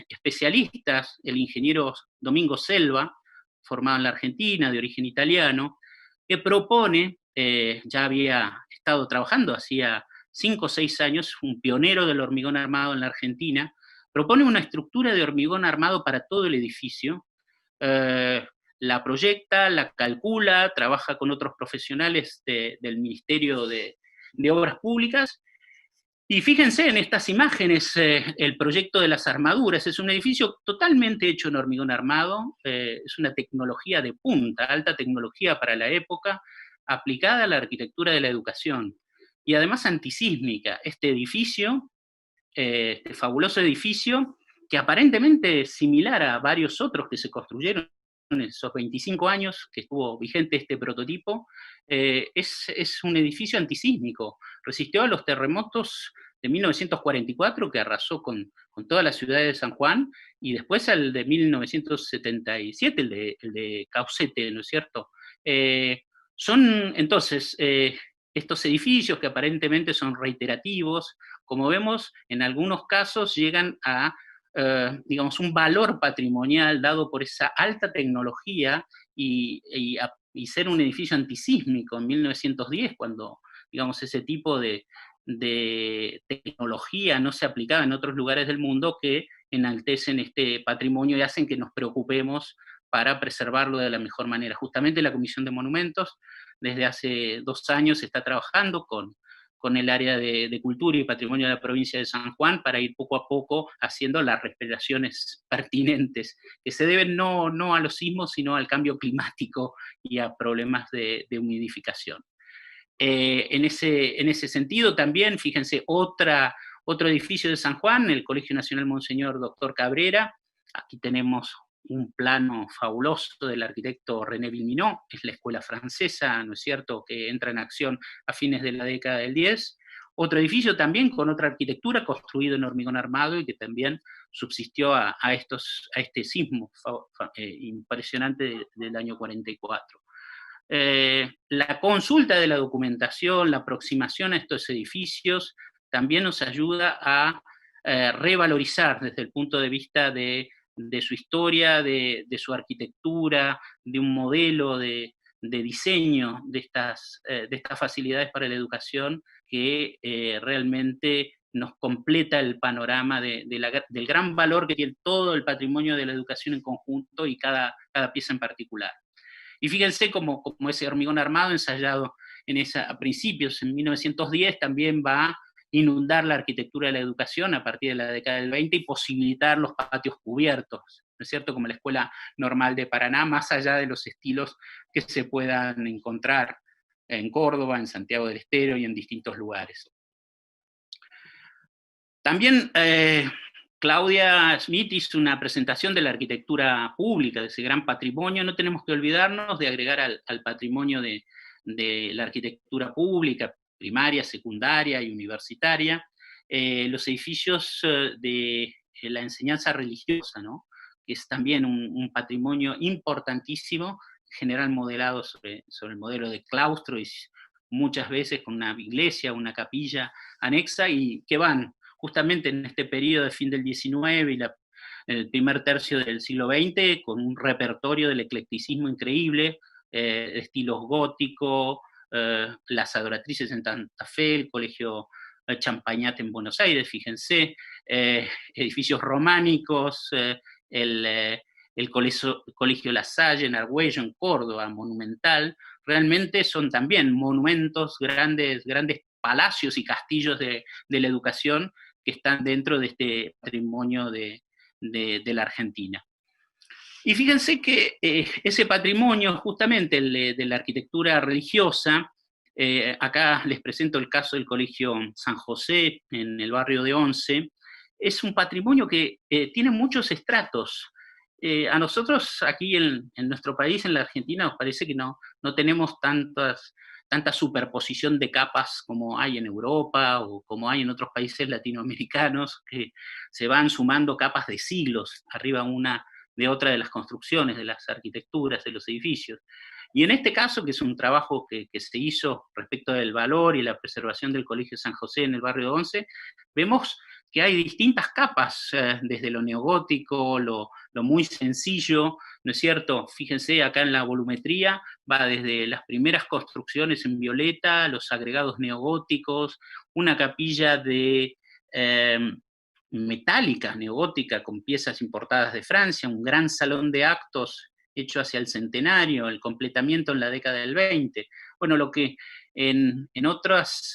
especialistas, el ingeniero Domingo Selva, formado en la Argentina, de origen italiano, que propone, ya había estado trabajando hacía 5 o 6 años, un pionero del hormigón armado en la Argentina, propone una estructura de hormigón armado para todo el edificio, la proyecta, la calcula, trabaja con otros profesionales del Ministerio de Obras Públicas, y fíjense en estas imágenes, el proyecto de las armaduras, es un edificio totalmente hecho en hormigón armado, es una tecnología de punta, alta tecnología para la época, aplicada a la arquitectura de la educación, y además antisísmica. Este edificio, este fabuloso edificio, que aparentemente es similar a varios otros que se construyeron en esos 25 años que estuvo vigente este prototipo, es un edificio antisísmico, resistió a los terremotos de 1944, que arrasó con toda la ciudad de San Juan, y después el de 1977, el de Caucete, ¿no es cierto? Son entonces estos edificios que aparentemente son reiterativos, como vemos, en algunos casos llegan a, digamos, un valor patrimonial dado por esa alta tecnología y ser un edificio antisísmico en 1910, cuando, digamos, ese tipo de tecnología no se aplicaba en otros lugares del mundo, que enaltecen este patrimonio y hacen que nos preocupemos para preservarlo de la mejor manera. Justamente la Comisión de Monumentos desde hace 2 años está trabajando con el área de Cultura y Patrimonio de la provincia de San Juan para ir poco a poco haciendo las respiraciones pertinentes, que se deben no a los sismos, sino al cambio climático y a problemas de humidificación. En ese sentido también, fíjense, otro edificio de San Juan, el Colegio Nacional Monseñor Dr. Cabrera. Aquí tenemos un plano fabuloso del arquitecto René Villeminot, es la escuela francesa, ¿no es cierto?, que entra en acción a fines de la década del 10. Otro edificio también con otra arquitectura, construido en hormigón armado y que también subsistió a este sismo impresionante del año 44. La consulta de la documentación, la aproximación a estos edificios, también nos ayuda a revalorizar desde el punto de vista de su historia, de su arquitectura, de un modelo de diseño de estas facilidades para la educación que realmente nos completa el panorama del gran valor que tiene todo el patrimonio de la educación en conjunto y cada pieza en particular. Y fíjense como ese hormigón armado ensayado a principios, en 1910, también va a inundar la arquitectura de la educación a partir de la década del 20 y posibilitar los patios cubiertos, ¿no es cierto?, como la Escuela Normal de Paraná, más allá de los estilos que se puedan encontrar en Córdoba, en Santiago del Estero y en distintos lugares. También Claudia Schmidt hizo una presentación de la arquitectura pública, de ese gran patrimonio. No tenemos que olvidarnos de agregar al patrimonio de la arquitectura pública, primaria, secundaria y universitaria, los edificios de la enseñanza religiosa, ¿no?, que es también un patrimonio importantísimo, en general modelado sobre el modelo de claustro y muchas veces con una iglesia, una capilla anexa, y que van justamente en este periodo de fin del XIX y el primer tercio del siglo XX, con un repertorio del eclecticismo increíble, estilos góticos, las adoratrices en Santa Fe, el Colegio Champagnat en Buenos Aires, fíjense, edificios románicos, el Colegio La Salle en Argüello, en Córdoba, monumental. Realmente son también monumentos, grandes palacios y castillos de la educación que están dentro de este patrimonio de la Argentina. Y fíjense que ese patrimonio, justamente el de la arquitectura religiosa, acá les presento el caso del Colegio San José, en el barrio de Once, es un patrimonio que tiene muchos estratos. A nosotros aquí en nuestro país, en la Argentina, nos parece que no tenemos tanta superposición de capas como hay en Europa o como hay en otros países latinoamericanos, que se van sumando capas de siglos arriba una de otra de las construcciones, de las arquitecturas, de los edificios. Y en este caso, que es un trabajo que se hizo respecto del valor y la preservación del Colegio San José en el barrio de Once, vemos que hay distintas capas, desde lo neogótico, lo muy sencillo, ¿no es cierto? Fíjense, acá en la volumetría va desde las primeras construcciones en violeta, los agregados neogóticos, una capilla de metálica, neogótica, con piezas importadas de Francia, un gran salón de actos hecho hacia el centenario, el completamiento en la década del 20. Bueno, lo que en otros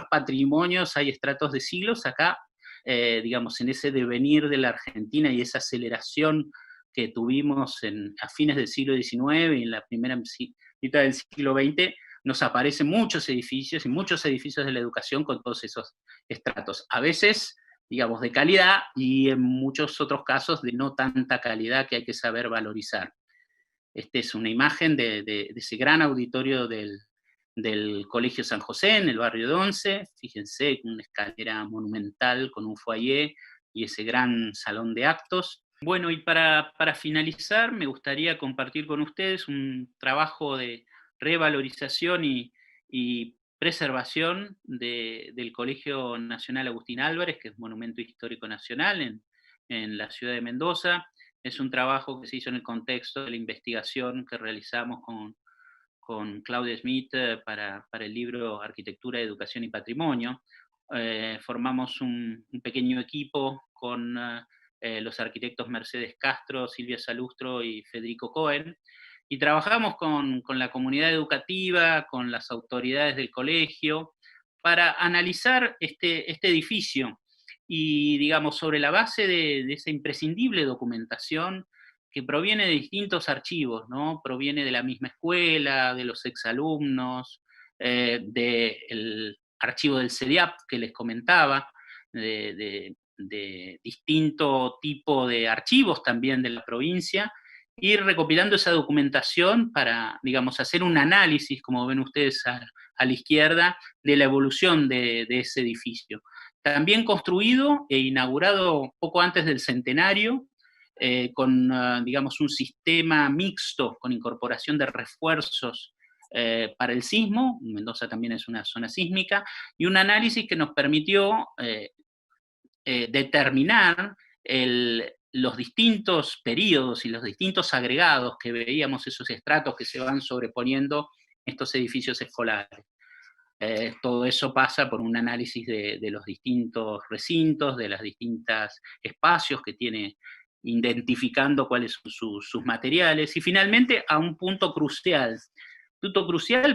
patrimonios hay estratos de siglos, acá, digamos, en ese devenir de la Argentina y esa aceleración que tuvimos a fines del siglo XIX y en la primera mitad del siglo XX, nos aparecen muchos edificios y muchos edificios de la educación con todos esos estratos. A veces, digamos, de calidad, y en muchos otros casos de no tanta calidad que hay que saber valorizar. Esta es una imagen de ese gran auditorio del del Colegio San José, en el barrio de Once. Fíjense, una escalera monumental con un foyer y ese gran salón de actos. Bueno, y para finalizar, me gustaría compartir con ustedes un trabajo de revalorización y preservación del Colegio Nacional Agustín Álvarez, que es Monumento Histórico Nacional en la ciudad de Mendoza. Es un trabajo que se hizo en el contexto de la investigación que realizamos con Claudia Smith para el libro Arquitectura, Educación y Patrimonio. Formamos un pequeño equipo con los arquitectos Mercedes Castro, Silvia Salustro y Federico Cohen, y trabajamos con la comunidad educativa, con las autoridades del colegio, para analizar este edificio y, digamos, sobre la base de esa imprescindible documentación que proviene de distintos archivos, ¿no? Proviene de la misma escuela, de los exalumnos, del archivo del CEDIAP que les comentaba, de distinto tipo de archivos también de la provincia, ir recopilando esa documentación para, digamos, hacer un análisis, como ven ustedes a la izquierda, de la evolución de ese edificio. También construido e inaugurado poco antes del centenario, con, digamos, un sistema mixto con incorporación de refuerzos para el sismo. Mendoza también es una zona sísmica, y un análisis que nos permitió determinar los distintos periodos y los distintos agregados que veíamos, esos estratos que se van sobreponiendo estos edificios escolares. Todo eso pasa por un análisis de los distintos recintos, de los distintos espacios que tiene, identificando cuáles son sus materiales, y finalmente a un punto crucial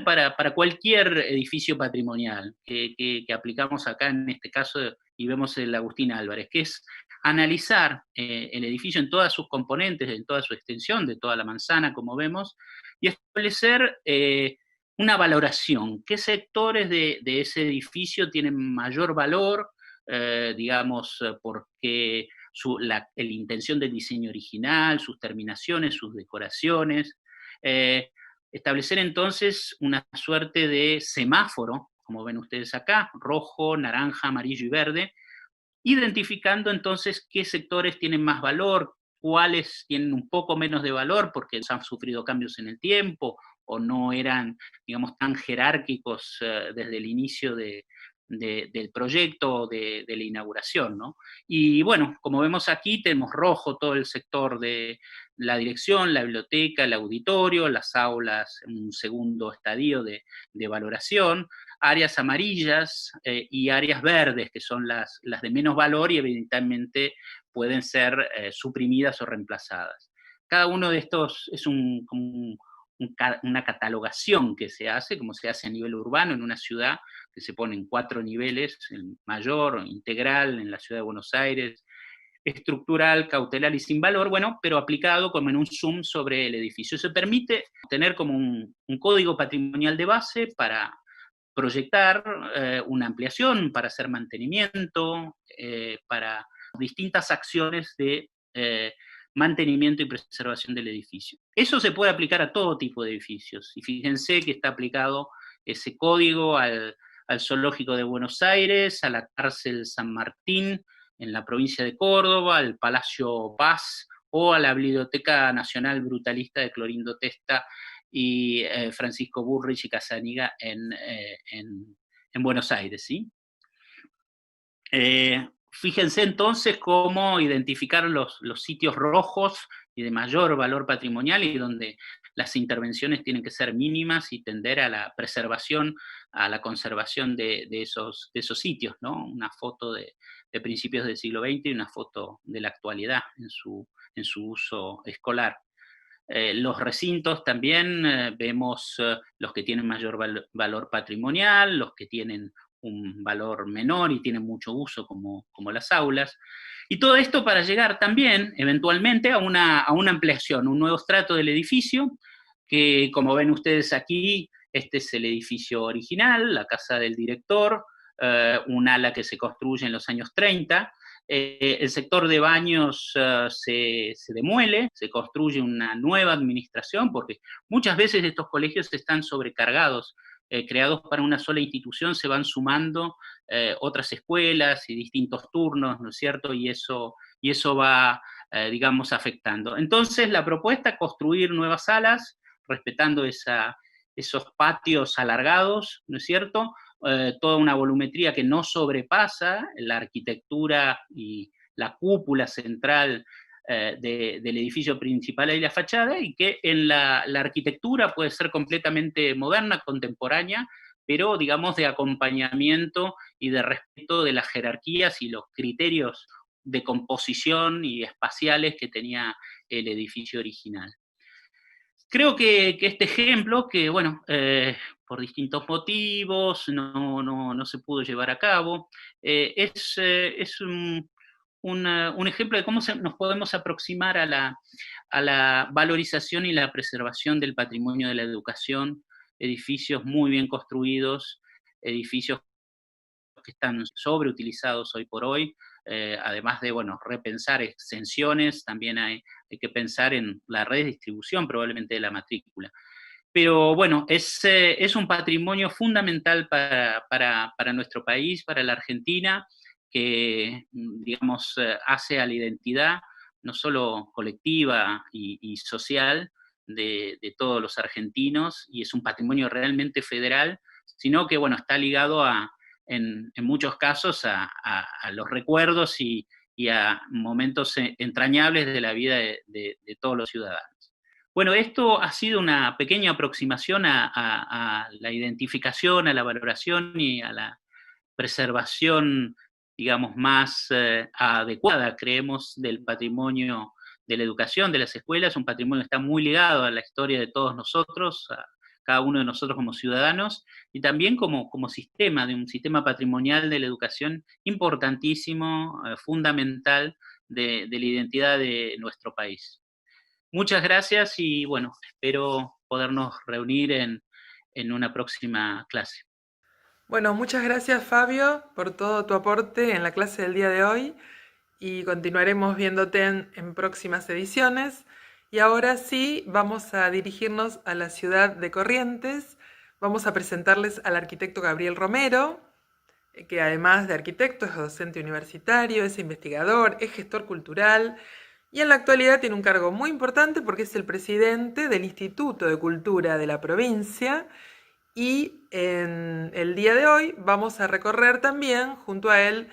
para cualquier edificio patrimonial que aplicamos acá en este caso, y vemos el Agustín Álvarez, que es analizar el edificio en todas sus componentes, en toda su extensión, de toda la manzana, como vemos, y establecer una valoración. ¿Qué sectores de ese edificio tienen mayor valor? Digamos, porque la intención del diseño original, sus terminaciones, sus decoraciones. Establecer entonces una suerte de semáforo, como ven ustedes acá, rojo, naranja, amarillo y verde, identificando entonces qué sectores tienen más valor, cuáles tienen un poco menos de valor porque han sufrido cambios en el tiempo o no eran, digamos, tan jerárquicos desde el inicio del proyecto, de la inauguración, ¿no? Y bueno, como vemos aquí, tenemos rojo todo el sector de la dirección, la biblioteca, el auditorio, las aulas, un segundo estadio de valoración, áreas amarillas y áreas verdes, que son las de menos valor y evidentemente pueden ser suprimidas o reemplazadas. Cada uno de estos es una catalogación que se hace, como se hace a nivel urbano en una ciudad, que se ponen 4 niveles, el mayor, integral, en la ciudad de Buenos Aires, estructural, cautelar y sin valor, bueno, pero aplicado como en un zoom sobre el edificio. Eso permite tener como un código patrimonial de base para proyectar una ampliación, para hacer mantenimiento, para distintas acciones de mantenimiento y preservación del edificio. Eso se puede aplicar a todo tipo de edificios, y fíjense que está aplicado ese código al Zoológico de Buenos Aires, a la cárcel San Martín en la provincia de Córdoba, al Palacio Paz o a la Biblioteca Nacional Brutalista de Clorindo Testa y Francisco Burrich y Casaniga en Buenos Aires, ¿sí? Fíjense entonces cómo identificar los sitios rojos y de mayor valor patrimonial, y donde las intervenciones tienen que ser mínimas y tender a la preservación, a la conservación de esos sitios, ¿no? Una foto de principios del siglo XX y una foto de la actualidad en su uso escolar. Los recintos también vemos los que tienen mayor valor patrimonial, los que tienen un valor menor y tienen mucho uso como las aulas. Y todo esto para llegar también eventualmente a una ampliación, un nuevo estrato del edificio, que como ven ustedes aquí, este es el edificio original, la casa del director, un ala que se construye en los años 30, el sector de baños se demuele, se construye una nueva administración, porque muchas veces estos colegios están sobrecargados creados para una sola institución, se van sumando otras escuelas y distintos turnos, ¿no es cierto? Y eso va, digamos, afectando. Entonces, la propuesta es construir nuevas salas, respetando esos patios alargados, ¿no es cierto? Toda una volumetría que no sobrepasa la arquitectura y la cúpula central del edificio principal y la fachada, y que en la arquitectura puede ser completamente moderna, contemporánea, pero digamos de acompañamiento y de respeto de las jerarquías y los criterios de composición y espaciales que tenía el edificio original. Creo que este ejemplo, que bueno, por distintos motivos no se pudo llevar a cabo, es un ejemplo de cómo nos podemos aproximar a la valorización y la preservación del patrimonio de la educación, edificios muy bien construidos, edificios que están sobreutilizados hoy por hoy, además de, bueno, repensar extensiones, también hay que pensar en la redistribución probablemente de la matrícula. Pero bueno, es un patrimonio fundamental para nuestro país, para la Argentina, que, digamos, hace a la identidad no solo colectiva y social de todos los argentinos, y es un patrimonio realmente federal, sino que, bueno, está ligado en muchos casos a los recuerdos y a momentos entrañables de la vida de todos los ciudadanos. Bueno, esto ha sido una pequeña aproximación a la identificación, a la valoración y a la preservación, digamos, más adecuada, creemos, del patrimonio de la educación, de las escuelas, un patrimonio que está muy ligado a la historia de todos nosotros, a cada uno de nosotros como ciudadanos, y también como sistema, de un sistema patrimonial de la educación importantísimo, fundamental de la identidad de nuestro país. Muchas gracias y bueno, espero podernos reunir en una próxima clase. Bueno, muchas gracias Fabio por todo tu aporte en la clase del día de hoy y continuaremos viéndote en próximas ediciones. Y ahora sí, vamos a dirigirnos a la ciudad de Corrientes. Vamos a presentarles al arquitecto Gabriel Romero, que además de arquitecto es docente universitario, es investigador, es gestor cultural y en la actualidad tiene un cargo muy importante porque es el presidente del Instituto de Cultura de la provincia. Y en el día de hoy vamos a recorrer también junto a él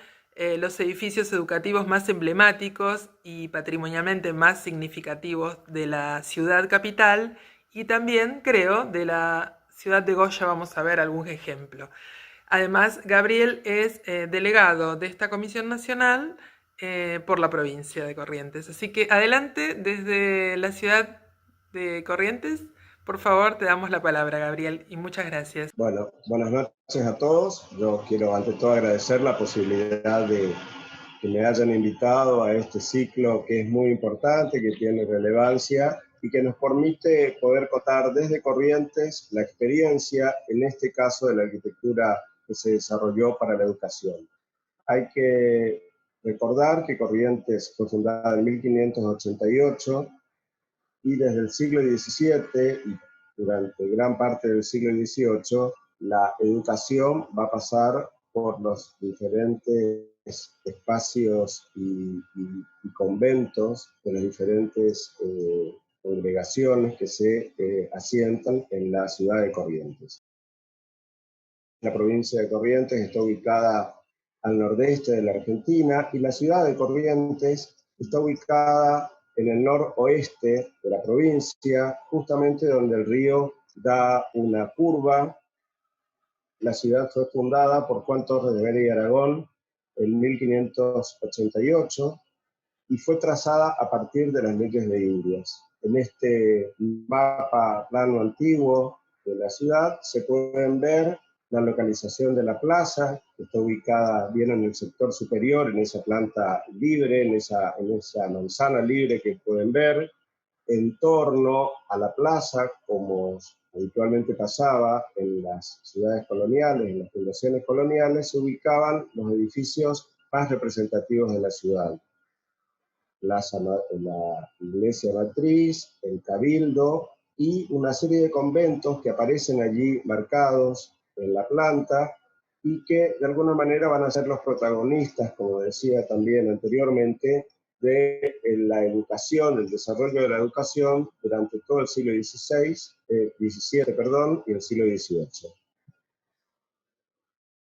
los edificios educativos más emblemáticos y patrimonialmente más significativos de la ciudad capital y también, creo, de la ciudad de Goya. Vamos a ver algún ejemplo. Además, Gabriel es delegado de esta Comisión Nacional por la provincia de Corrientes. Así que adelante desde la ciudad de Corrientes. Por favor, te damos la palabra, Gabriel, y muchas gracias. Bueno, buenas noches a todos. Yo quiero ante todo agradecer la posibilidad de que me hayan invitado a este ciclo que es muy importante, que tiene relevancia y que nos permite poder contar desde Corrientes la experiencia, en este caso de la arquitectura que se desarrolló para la educación. Hay que recordar que Corrientes fue fundada en 1588 y desde el siglo XVII y durante gran parte del siglo XVIII, la educación va a pasar por los diferentes espacios y conventos de las diferentes congregaciones que se asientan en la ciudad de Corrientes. La provincia de Corrientes está ubicada al nordeste de la Argentina y la ciudad de Corrientes está ubicada en el noroeste de la provincia, justamente donde el río da una curva. La ciudad fue fundada por Juan Torres de Vera y Aragón en 1588 y fue trazada a partir de las leyes de Indias. En este mapa plano antiguo de la ciudad se pueden ver la localización de la plaza, que está ubicada bien en el sector superior, en esa planta libre, en esa manzana libre que pueden ver. En torno a la plaza, como habitualmente pasaba en las ciudades coloniales, en las fundaciones coloniales, se ubicaban los edificios más representativos de la ciudad. La iglesia matriz, el cabildo y una serie de conventos que aparecen allí marcados en la planta y que de alguna manera van a ser los protagonistas, como decía también anteriormente, de la educación, del desarrollo de la educación durante todo el siglo XVII, perdón, y el siglo XVIII.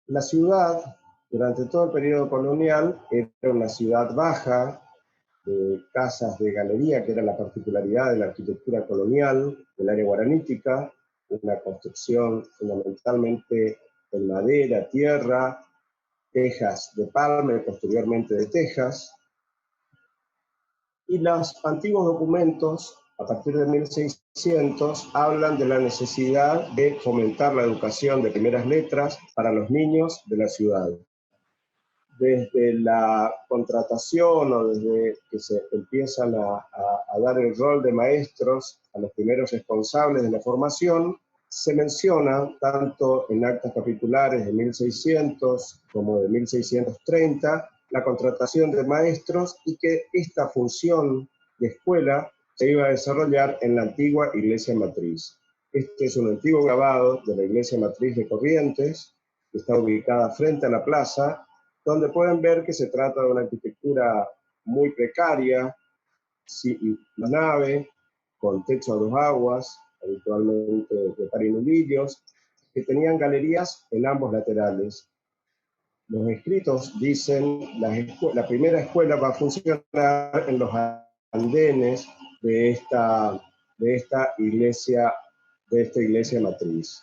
La ciudad, durante todo el periodo colonial, era una ciudad baja, de casas de galería, que era la particularidad de la arquitectura colonial del área guaranítica, una construcción fundamentalmente en madera, tierra, tejas de palma y posteriormente de tejas. Y los antiguos documentos, a partir de 1600, hablan de la necesidad de fomentar la educación de primeras letras para los niños de la ciudad. Desde la contratación o desde que se empiezan a dar el rol de maestros a los primeros responsables de la formación, se menciona tanto en actas capitulares de 1600 como de 1630 la contratación de maestros y que esta función de escuela se iba a desarrollar en la antigua iglesia matriz. Este es un antiguo grabado de la iglesia matriz de Corrientes, que está ubicada frente a la plaza, donde pueden ver que se trata de una arquitectura muy precaria, una nave con techo a dos aguas, habitualmente de parinudillos, que tenían galerías en ambos laterales. Los escritos dicen la primera escuela va a funcionar en los andenes de esta iglesia matriz.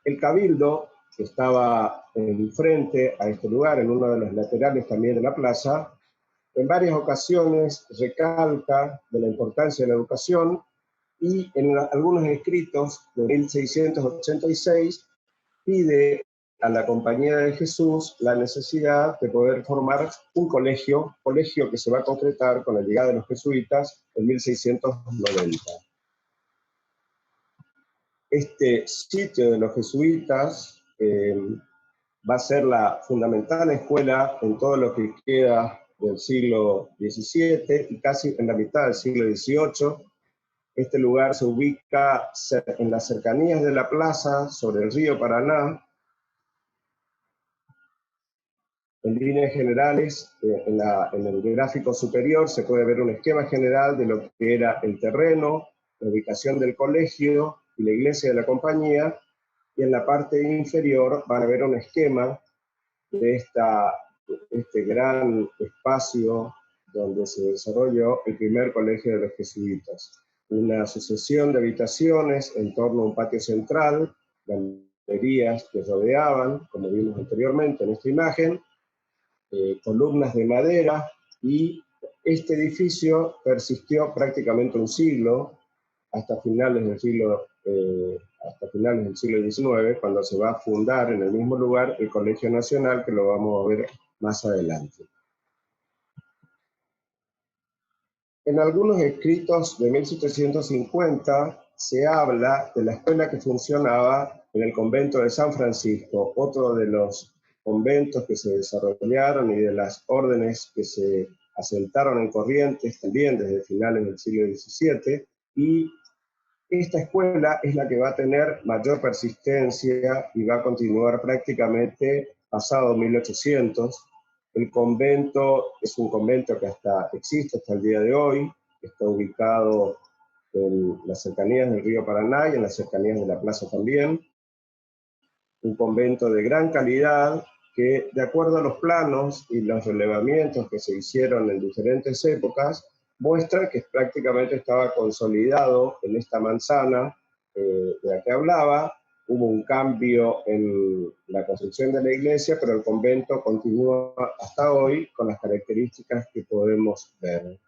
El cabildo, que estaba frente a este lugar, en uno de los laterales también de la plaza, en varias ocasiones recalca de la importancia de la educación y en algunos escritos de 1686 pide a la Compañía de Jesús la necesidad de poder formar un colegio que se va a concretar con la llegada de los jesuitas en 1690. Este sitio de los jesuitas va a ser la fundamental escuela en todo lo que queda del siglo XVII y casi en la mitad del siglo XVIII. Este lugar se ubica en las cercanías de la plaza, sobre el río Paraná. En líneas generales, en el gráfico superior se puede ver un esquema general de lo que era el terreno, la ubicación del colegio y la iglesia de la compañía, y en la parte inferior van a ver un esquema de este gran espacio donde se desarrolló el primer colegio de los jesuitas. Una sucesión de habitaciones en torno a un patio central, galerías que rodeaban, como vimos anteriormente en esta imagen, columnas de madera, y este edificio persistió prácticamente un siglo, hasta finales del siglo XIX, cuando se va a fundar en el mismo lugar el Colegio Nacional, que lo vamos a ver más adelante. En algunos escritos de 1750 se habla de la escuela que funcionaba en el convento de San Francisco, otro de los conventos que se desarrollaron y de las órdenes que se asentaron en Corrientes también desde finales del siglo XVII, y esta escuela es la que va a tener mayor persistencia y va a continuar prácticamente pasado 1800. El convento es un convento que existe hasta el día de hoy, está ubicado en las cercanías del río Paraná y en las cercanías de la plaza también. Un convento de gran calidad que, de acuerdo a los planos y los relevamientos que se hicieron en diferentes épocas, muestra que prácticamente estaba consolidado en esta manzana de la que hablaba. Hubo un cambio en la construcción de la iglesia, pero el convento continúa hasta hoy con las características que podemos ver.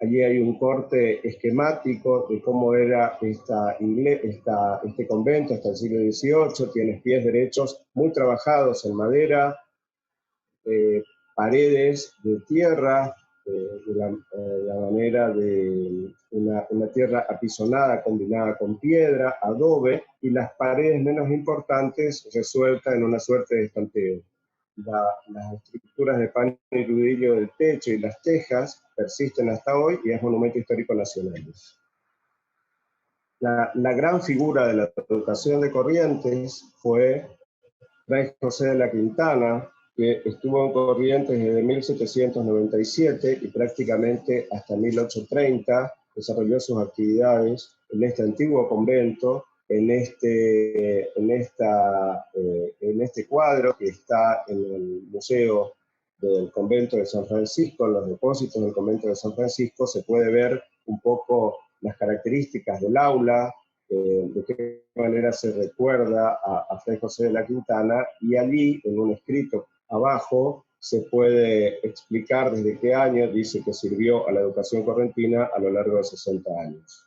Allí hay un corte esquemático de cómo era este convento hasta el siglo XVIII. Tiene pies derechos muy trabajados en madera, paredes de tierra, de la manera de una tierra apisonada combinada con piedra, adobe, y las paredes menos importantes resueltas en una suerte de estanteo. Las estructuras de pan y rudillo del techo y las tejas persisten hasta hoy y es monumento histórico nacional. La gran figura de la educación de Corrientes fue Fray José de la Quintana, que estuvo en Corrientes desde 1797 y prácticamente hasta 1830 desarrolló sus actividades en este antiguo convento, en este cuadro que está en el Museo del Convento de San Francisco, en los depósitos del Convento de San Francisco, se puede ver un poco las características del aula, de qué manera se recuerda a Fray José de la Quintana, y allí, en un escrito abajo, se puede explicar desde qué año dice que sirvió a la educación correntina a lo largo de 60 años.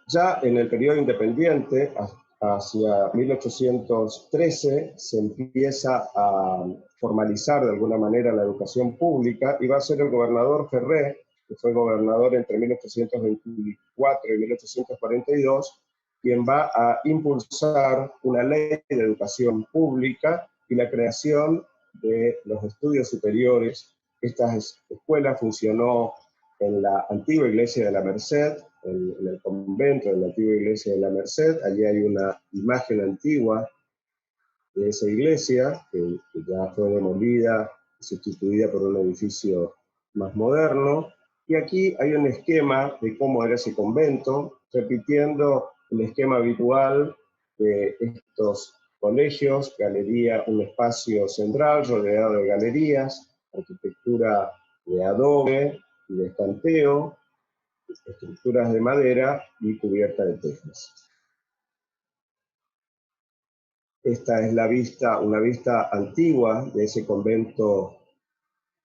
Ya en el periodo independiente, hacia 1813, se empieza a formalizar de alguna manera la educación pública, y va a ser el gobernador Ferré, que fue gobernador entre 1824 y 1842, quien va a impulsar una ley de educación pública y la creación de los estudios superiores. Esta escuela funcionó en la antigua iglesia de la Merced, en el convento de la antigua iglesia de la Merced. Allí hay una imagen antigua de esa iglesia, que ya fue demolida y sustituida por un edificio más moderno. Y aquí hay un esquema de cómo era ese convento, repitiendo el esquema habitual de estos colegios: galería, un espacio central rodeado de galerías, arquitectura de adobe y de estanteo, estructuras de madera y cubierta de tejas. Esta es la vista, una vista antigua de ese convento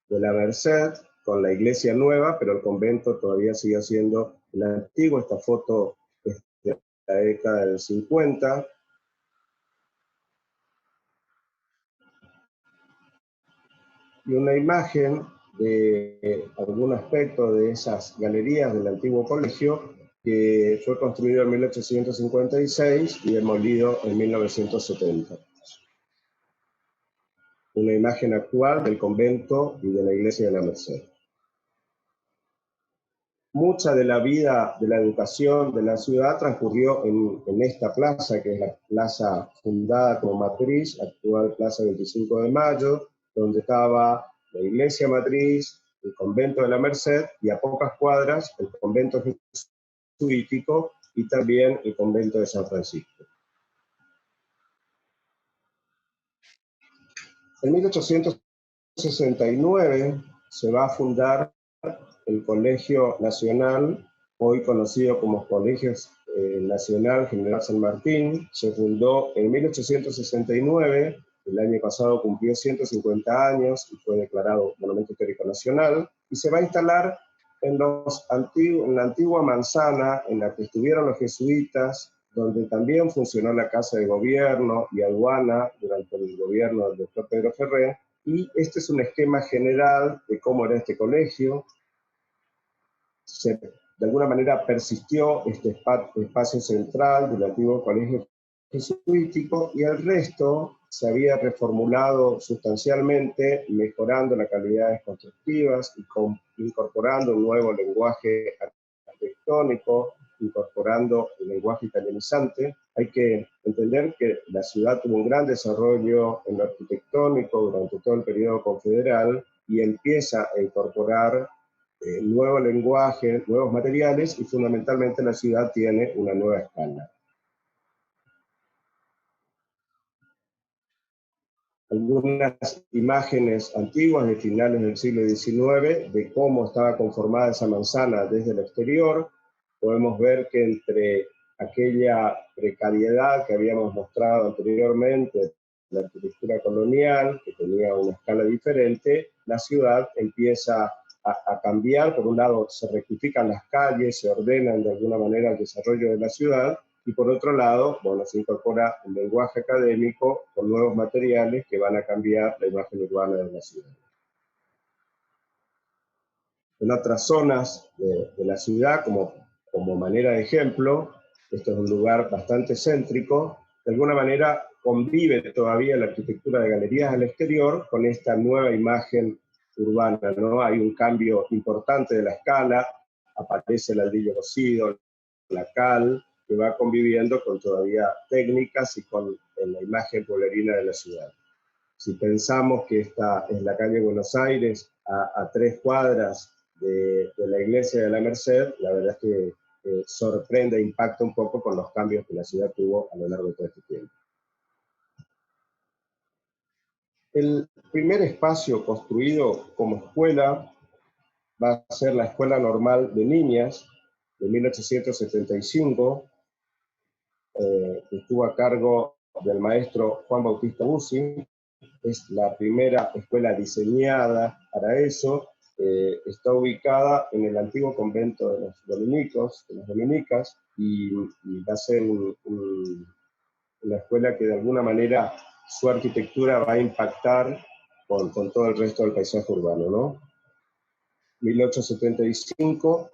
de la Merced, con la iglesia nueva, pero el convento todavía sigue siendo el antiguo. Esta foto es de la década del 50. Y una imagen de algún aspecto de esas galerías del antiguo colegio, que fue construido en 1856 y demolido en 1970. Una imagen actual del convento y de la iglesia de la Merced. Mucha de la vida de la educación de la ciudad transcurrió en esta plaza, que es la plaza fundada como matriz, actual Plaza 25 de Mayo, donde estaba la iglesia matriz, el convento de la Merced, y a pocas cuadras el convento jesuítico y también el convento de San Francisco. En 1869 se va a fundar el Colegio Nacional, hoy conocido como Colegio Nacional General San Martín. Se fundó en 1869, el año pasado cumplió 150 años y fue declarado Monumento Histórico Nacional, y se va a instalar en la antigua manzana en la que estuvieron los jesuitas, donde también funcionó la Casa de Gobierno y Aduana durante el gobierno del doctor Pedro Ferré. Y este es un esquema general de cómo era este colegio. De alguna manera persistió este espacio central del antiguo colegio jesuítico, y el resto se había reformulado sustancialmente, mejorando las calidades constructivas y incorporando un nuevo lenguaje arquitectónico, incorporando el lenguaje italianizante. Hay que entender que la ciudad tuvo un gran desarrollo en lo arquitectónico durante todo el periodo confederal, y empieza a incorporar nuevo lenguaje, nuevos materiales, y fundamentalmente la ciudad tiene una nueva escala. Algunas imágenes antiguas de finales del siglo XIX de cómo estaba conformada esa manzana desde el exterior. Podemos ver que entre aquella precariedad que habíamos mostrado anteriormente, la arquitectura colonial, que tenía una escala diferente, la ciudad empieza a cambiar. Por un lado, se rectifican las calles, se ordenan de alguna manera el desarrollo de la ciudad, y por otro lado, bueno, se incorpora el lenguaje académico con nuevos materiales que van a cambiar la imagen urbana de la ciudad. En otras zonas de la ciudad, como manera de ejemplo, esto es un lugar bastante céntrico, de alguna manera convive todavía la arquitectura de galerías al exterior con esta nueva imagen urbana, ¿no? Hay un cambio importante de la escala, aparece el ladrillo cocido, la cal, que va conviviendo con todavía técnicas y con la imagen pueblerina de la ciudad. Si pensamos que esta es la calle Buenos Aires, a 3 cuadras de la iglesia de la Merced, la verdad es que sorprende e impacta un poco con los cambios que la ciudad tuvo a lo largo de todo este tiempo. El primer espacio construido como escuela va a ser la Escuela Normal de Niñas, de 1875, que estuvo a cargo del maestro Juan Bautista Bussi. Es la primera escuela diseñada para eso. Está ubicada en el antiguo convento de los dominicos, de las dominicas, y va a ser una escuela que de alguna manera su arquitectura va a impactar con todo el resto del paisaje urbano, ¿no? 1875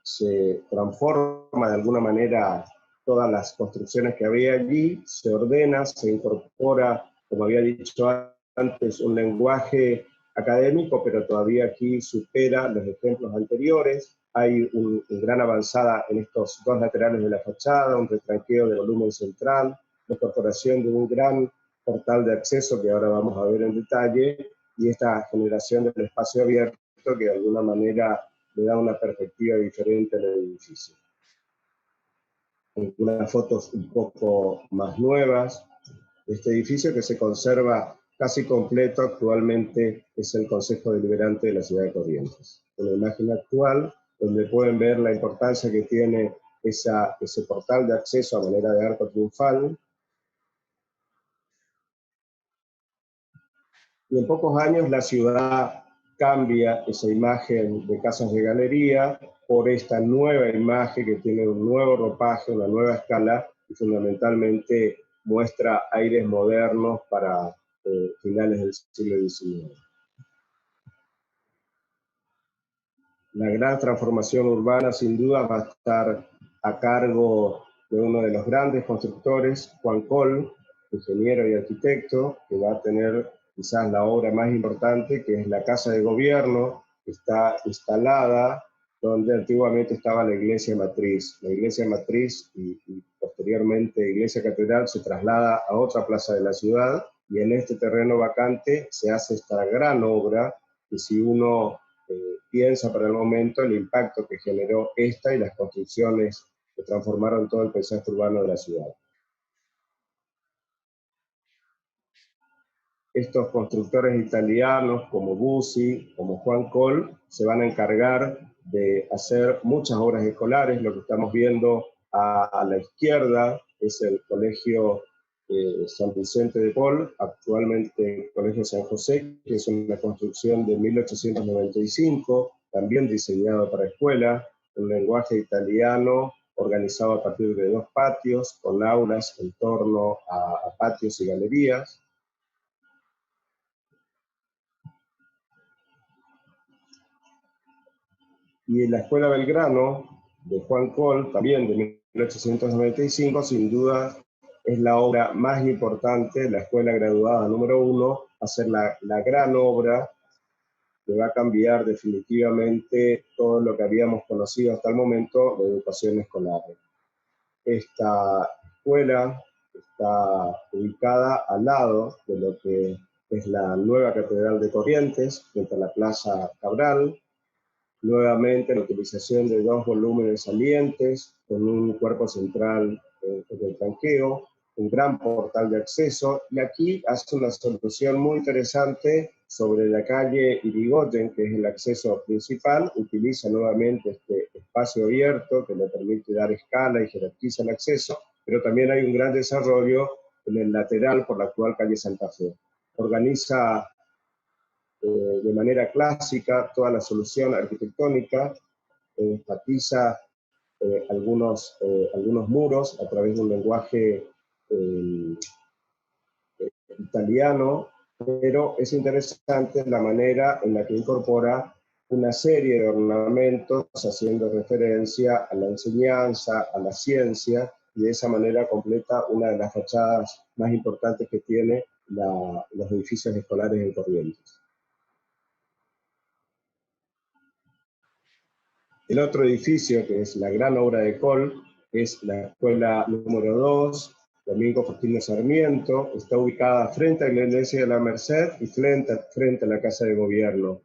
se transforma de alguna manera todas las construcciones que había allí, se ordena, se incorpora, como había dicho antes, un lenguaje académico, pero todavía aquí supera los ejemplos anteriores. Hay una gran avanzada en estos 2 laterales de la fachada, un retranqueo de volumen central, la incorporación de un gran portal de acceso que ahora vamos a ver en detalle, y esta generación del espacio abierto que de alguna manera le da una perspectiva diferente al edificio. Algunas fotos un poco más nuevas. Este edificio, que se conserva casi completo actualmente, es el Consejo Deliberante de la Ciudad de Corrientes. Una imagen actual donde pueden ver la importancia que tiene ese portal de acceso a manera de arco triunfal. Y en pocos años la ciudad cambia esa imagen de casas de galería por esta nueva imagen que tiene un nuevo ropaje, una nueva escala, y fundamentalmente muestra aires modernos para finales del siglo XIX. La gran transformación urbana sin duda va a estar a cargo de uno de los grandes constructores, Juan Coll, ingeniero y arquitecto, que va a tener quizás la obra más importante, que es la Casa de Gobierno, que está instalada donde antiguamente estaba la iglesia matriz. La iglesia matriz y posteriormente iglesia catedral se traslada a otra plaza de la ciudad, y en este terreno vacante se hace esta gran obra, que si uno piensa para el momento el impacto que generó esta y las construcciones que transformaron todo el paisaje urbano de la ciudad. Estos constructores italianos como Bussi, como Juan Coll, se van a encargar de hacer muchas obras escolares. Lo que estamos viendo a la izquierda es el Colegio San Vicente de Paul, actualmente el Colegio San José, que es una construcción de 1895, también diseñado para escuela, un lenguaje italiano organizado a partir de 2 patios, con aulas en torno a patios y galerías. Y la Escuela Belgrano, de Juan Coll, también de 1895, sin duda es la obra más importante, la escuela graduada número 1, va a ser la gran obra que va a cambiar definitivamente todo lo que habíamos conocido hasta el momento de educación escolar. Esta escuela está ubicada al lado de lo que es la nueva Catedral de Corrientes, frente a la Plaza Cabral. Nuevamente la utilización de 2 volúmenes salientes con un cuerpo central del tranqueo, un gran portal de acceso, y aquí hace una solución muy interesante sobre la calle Irigoyen, que es el acceso principal. Utiliza nuevamente este espacio abierto que le permite dar escala y jerarquiza el acceso, pero también hay un gran desarrollo en el lateral por la actual calle Santa Fe. Organiza de manera clásica toda la solución arquitectónica, enfatiza algunos muros a través de un lenguaje italiano, pero es interesante la manera en la que incorpora una serie de ornamentos haciendo referencia a la enseñanza, a la ciencia, y de esa manera completa una de las fachadas más importantes que tiene los edificios escolares en Corrientes. El otro edificio, que es la gran obra de Coll, es la escuela número 2, Domingo Faustino Sarmiento, está ubicada frente a la iglesia de la Merced y frente a la Casa de Gobierno.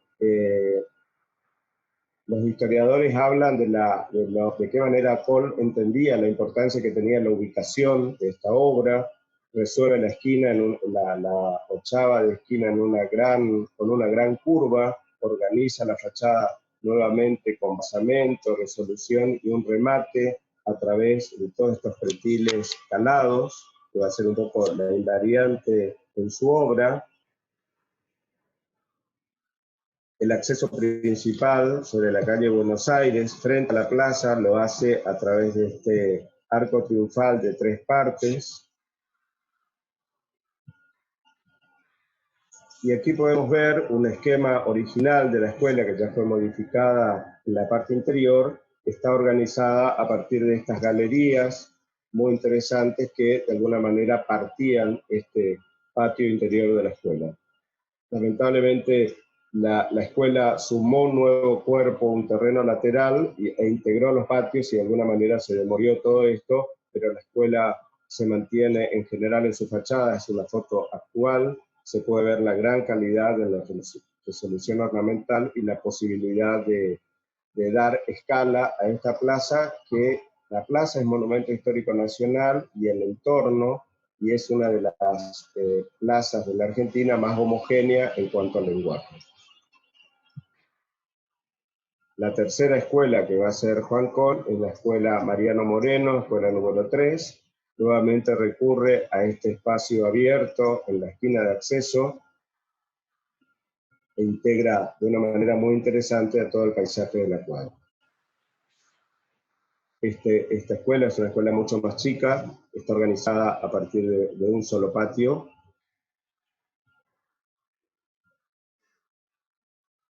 Los historiadores hablan de qué manera Coll entendía la importancia que tenía la ubicación de esta obra. Resuelve la esquina, la ochava de esquina con una gran curva, organiza la fachada nuevamente con basamento, resolución y un remate a través de todos estos pretiles calados, que va a ser un poco la invariante en su obra. El acceso principal sobre la calle Buenos Aires, frente a la plaza, lo hace a través de este arco triunfal de 3 partes. Y aquí podemos ver un esquema original de la escuela que ya fue modificada en la parte interior. Está organizada a partir de estas galerías muy interesantes que de alguna manera partían este patio interior de la escuela. Lamentablemente, la escuela sumó un nuevo cuerpo, un terreno lateral, e integró los patios y de alguna manera se demolió todo esto, pero la escuela se mantiene en general en su fachada, es una foto actual, se puede ver la gran calidad de la resolución ornamental y la posibilidad de dar escala a esta plaza, que la plaza es Monumento Histórico Nacional y el entorno, y es una de las plazas de la Argentina más homogénea en cuanto al lenguaje. La tercera escuela que va a ser Juan Coll es la escuela Mariano Moreno, escuela número 3. Nuevamente recurre a este espacio abierto en la esquina de acceso e integra de una manera muy interesante a todo el paisaje de la cuadra. Esta escuela es una escuela mucho más chica, está organizada a partir de un solo patio.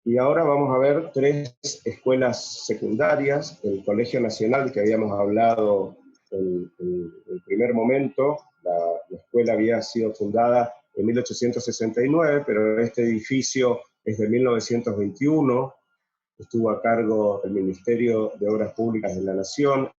Y ahora vamos a ver 3 escuelas secundarias. El Colegio Nacional, que habíamos hablado en el primer momento, la escuela había sido fundada en 1869, pero este edificio es de 1921, estuvo a cargo del Ministerio de Obras Públicas de la Nación,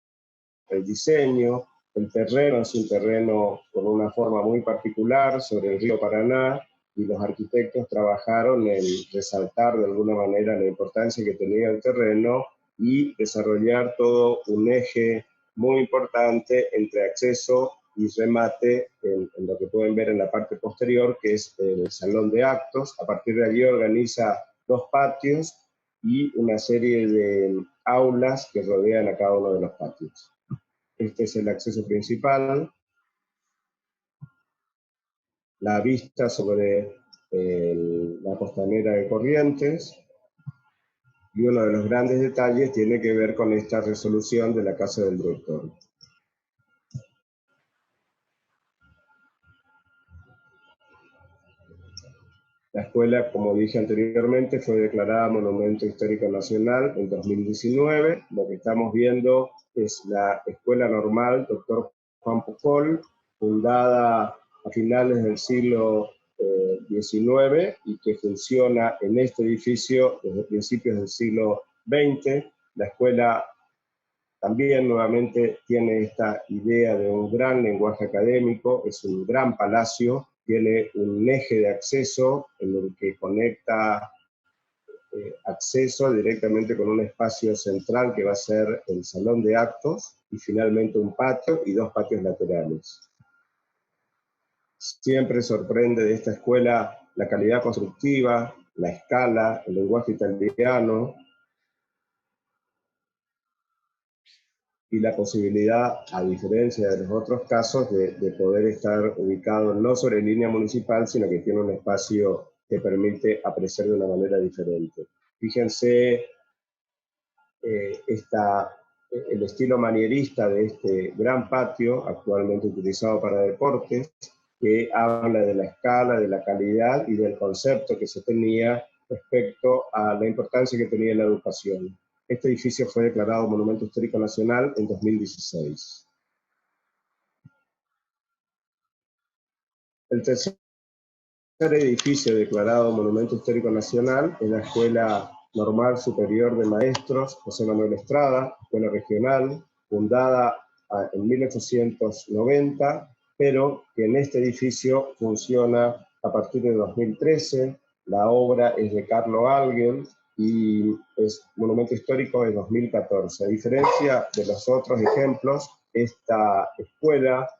el diseño. El terreno es un terreno con una forma muy particular sobre el río Paraná, y los arquitectos trabajaron en resaltar de alguna manera la importancia que tenía el terreno y desarrollar todo un eje muy importante entre acceso y remate en lo que pueden ver en la parte posterior, que es el salón de actos. A partir de allí organiza 2 patios y una serie de aulas que rodean a cada uno de los patios. Este es el acceso principal. La vista sobre la costanera de Corrientes, y uno de los grandes detalles tiene que ver con esta resolución de la Casa del Director. La escuela, como dije anteriormente, fue declarada Monumento Histórico Nacional en 2019. Lo que estamos viendo es la Escuela Normal Dr. Juan Pujol, fundada a finales del siglo XIX y que funciona en este edificio desde principios del siglo XX. La escuela también nuevamente tiene esta idea de un gran lenguaje académico, es un gran palacio, tiene un eje de acceso en el que conecta acceso directamente con un espacio central que va a ser el salón de actos, y finalmente un patio y 2 patios laterales. Siempre sorprende de esta escuela la calidad constructiva, la escala, el lenguaje italiano y la posibilidad, a diferencia de los otros casos, de poder estar ubicado no sobre línea municipal, sino que tiene un espacio que permite apreciar de una manera diferente. Fíjense el estilo manierista de este gran patio, actualmente utilizado para deportes, que habla de la escala, de la calidad y del concepto que se tenía respecto a la importancia que tenía la educación. Este edificio fue declarado Monumento Histórico Nacional en 2016. El tercer edificio declarado Monumento Histórico Nacional es la Escuela Normal Superior de Maestros José Manuel Estrada, escuela regional, fundada en 1890, pero que en este edificio funciona a partir de 2013. La obra es de Carlo Alguel y es monumento histórico de 2014. A diferencia de los otros ejemplos, esta escuela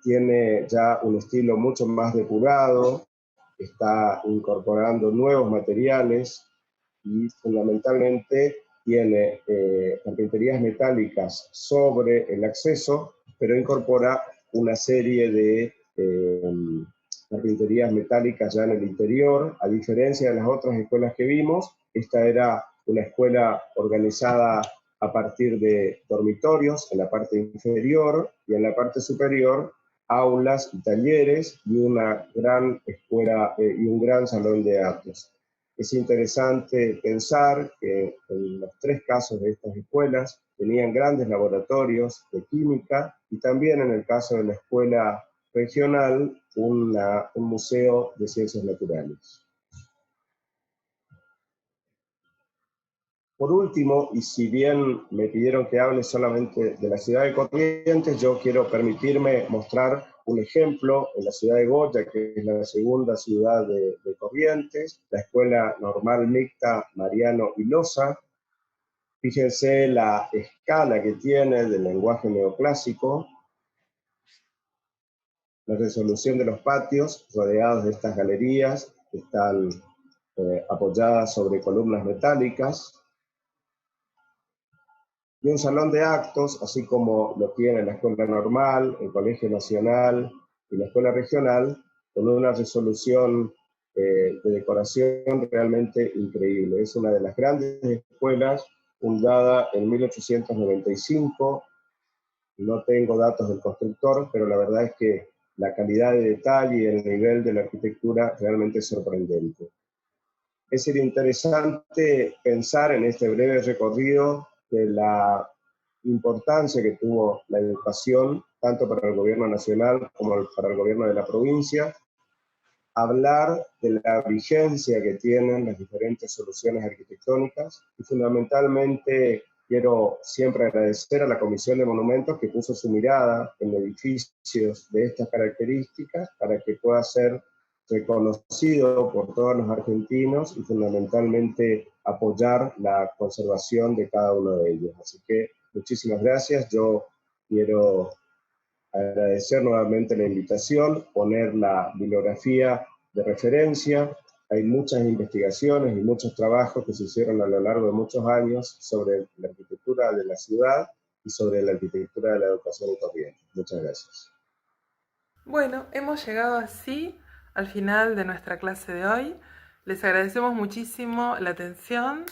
tiene ya un estilo mucho más depurado, está incorporando nuevos materiales y fundamentalmente tiene carpinterías metálicas sobre el acceso, pero incorpora una serie de carpinterías metálicas ya en el interior. A diferencia de las otras escuelas que vimos, esta era una escuela organizada a partir de dormitorios en la parte inferior y en la parte superior aulas y talleres y una gran escuela y un gran salón de actos. Es interesante pensar que en los tres casos de estas escuelas tenían grandes laboratorios de química y también en el caso de la escuela regional un museo de ciencias naturales. Por último, y si bien me pidieron que hable solamente de la ciudad de Corrientes, yo quiero permitirme mostrar un ejemplo en la ciudad de Goya, que es la segunda ciudad de Corrientes, la Escuela Normal Mixta Mariano Ilosa. Fíjense la escala que tiene del lenguaje neoclásico, la resolución de los patios rodeados de estas galerías que están apoyadas sobre columnas metálicas, y un salón de actos, así como lo tiene la Escuela Normal, el Colegio Nacional y la Escuela Regional, con una resolución de decoración realmente increíble. Es una de las grandes escuelas fundada en 1895. No tengo datos del constructor, pero la verdad es que la calidad de detalle y el nivel de la arquitectura realmente es sorprendente. Es interesante pensar en este breve recorrido de la importancia que tuvo la educación, tanto para el gobierno nacional como para el gobierno de la provincia, hablar de la vigencia que tienen las diferentes soluciones arquitectónicas y fundamentalmente quiero siempre agradecer a la Comisión de Monumentos que puso su mirada en edificios de estas características para que pueda ser reconocido por todos los argentinos y fundamentalmente apoyar la conservación de cada uno de ellos. Así que muchísimas gracias. Yo quiero agradecer nuevamente la invitación, poner la bibliografía de referencia. Hay muchas investigaciones y muchos trabajos que se hicieron a lo largo de muchos años sobre la arquitectura de la ciudad y sobre la arquitectura de la educación en Corrientes. Muchas gracias. Bueno, hemos llegado así al final de nuestra clase de hoy. Les agradecemos muchísimo la atención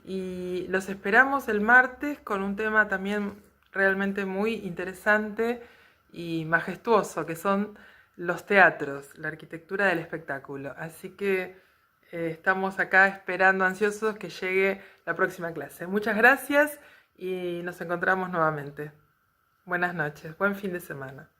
y los esperamos el martes con un tema también realmente muy interesante y majestuoso, que son los teatros, la arquitectura del espectáculo. Así que estamos acá esperando ansiosos que llegue la próxima clase. Muchas gracias y nos encontramos nuevamente. Buenas noches, buen fin de semana.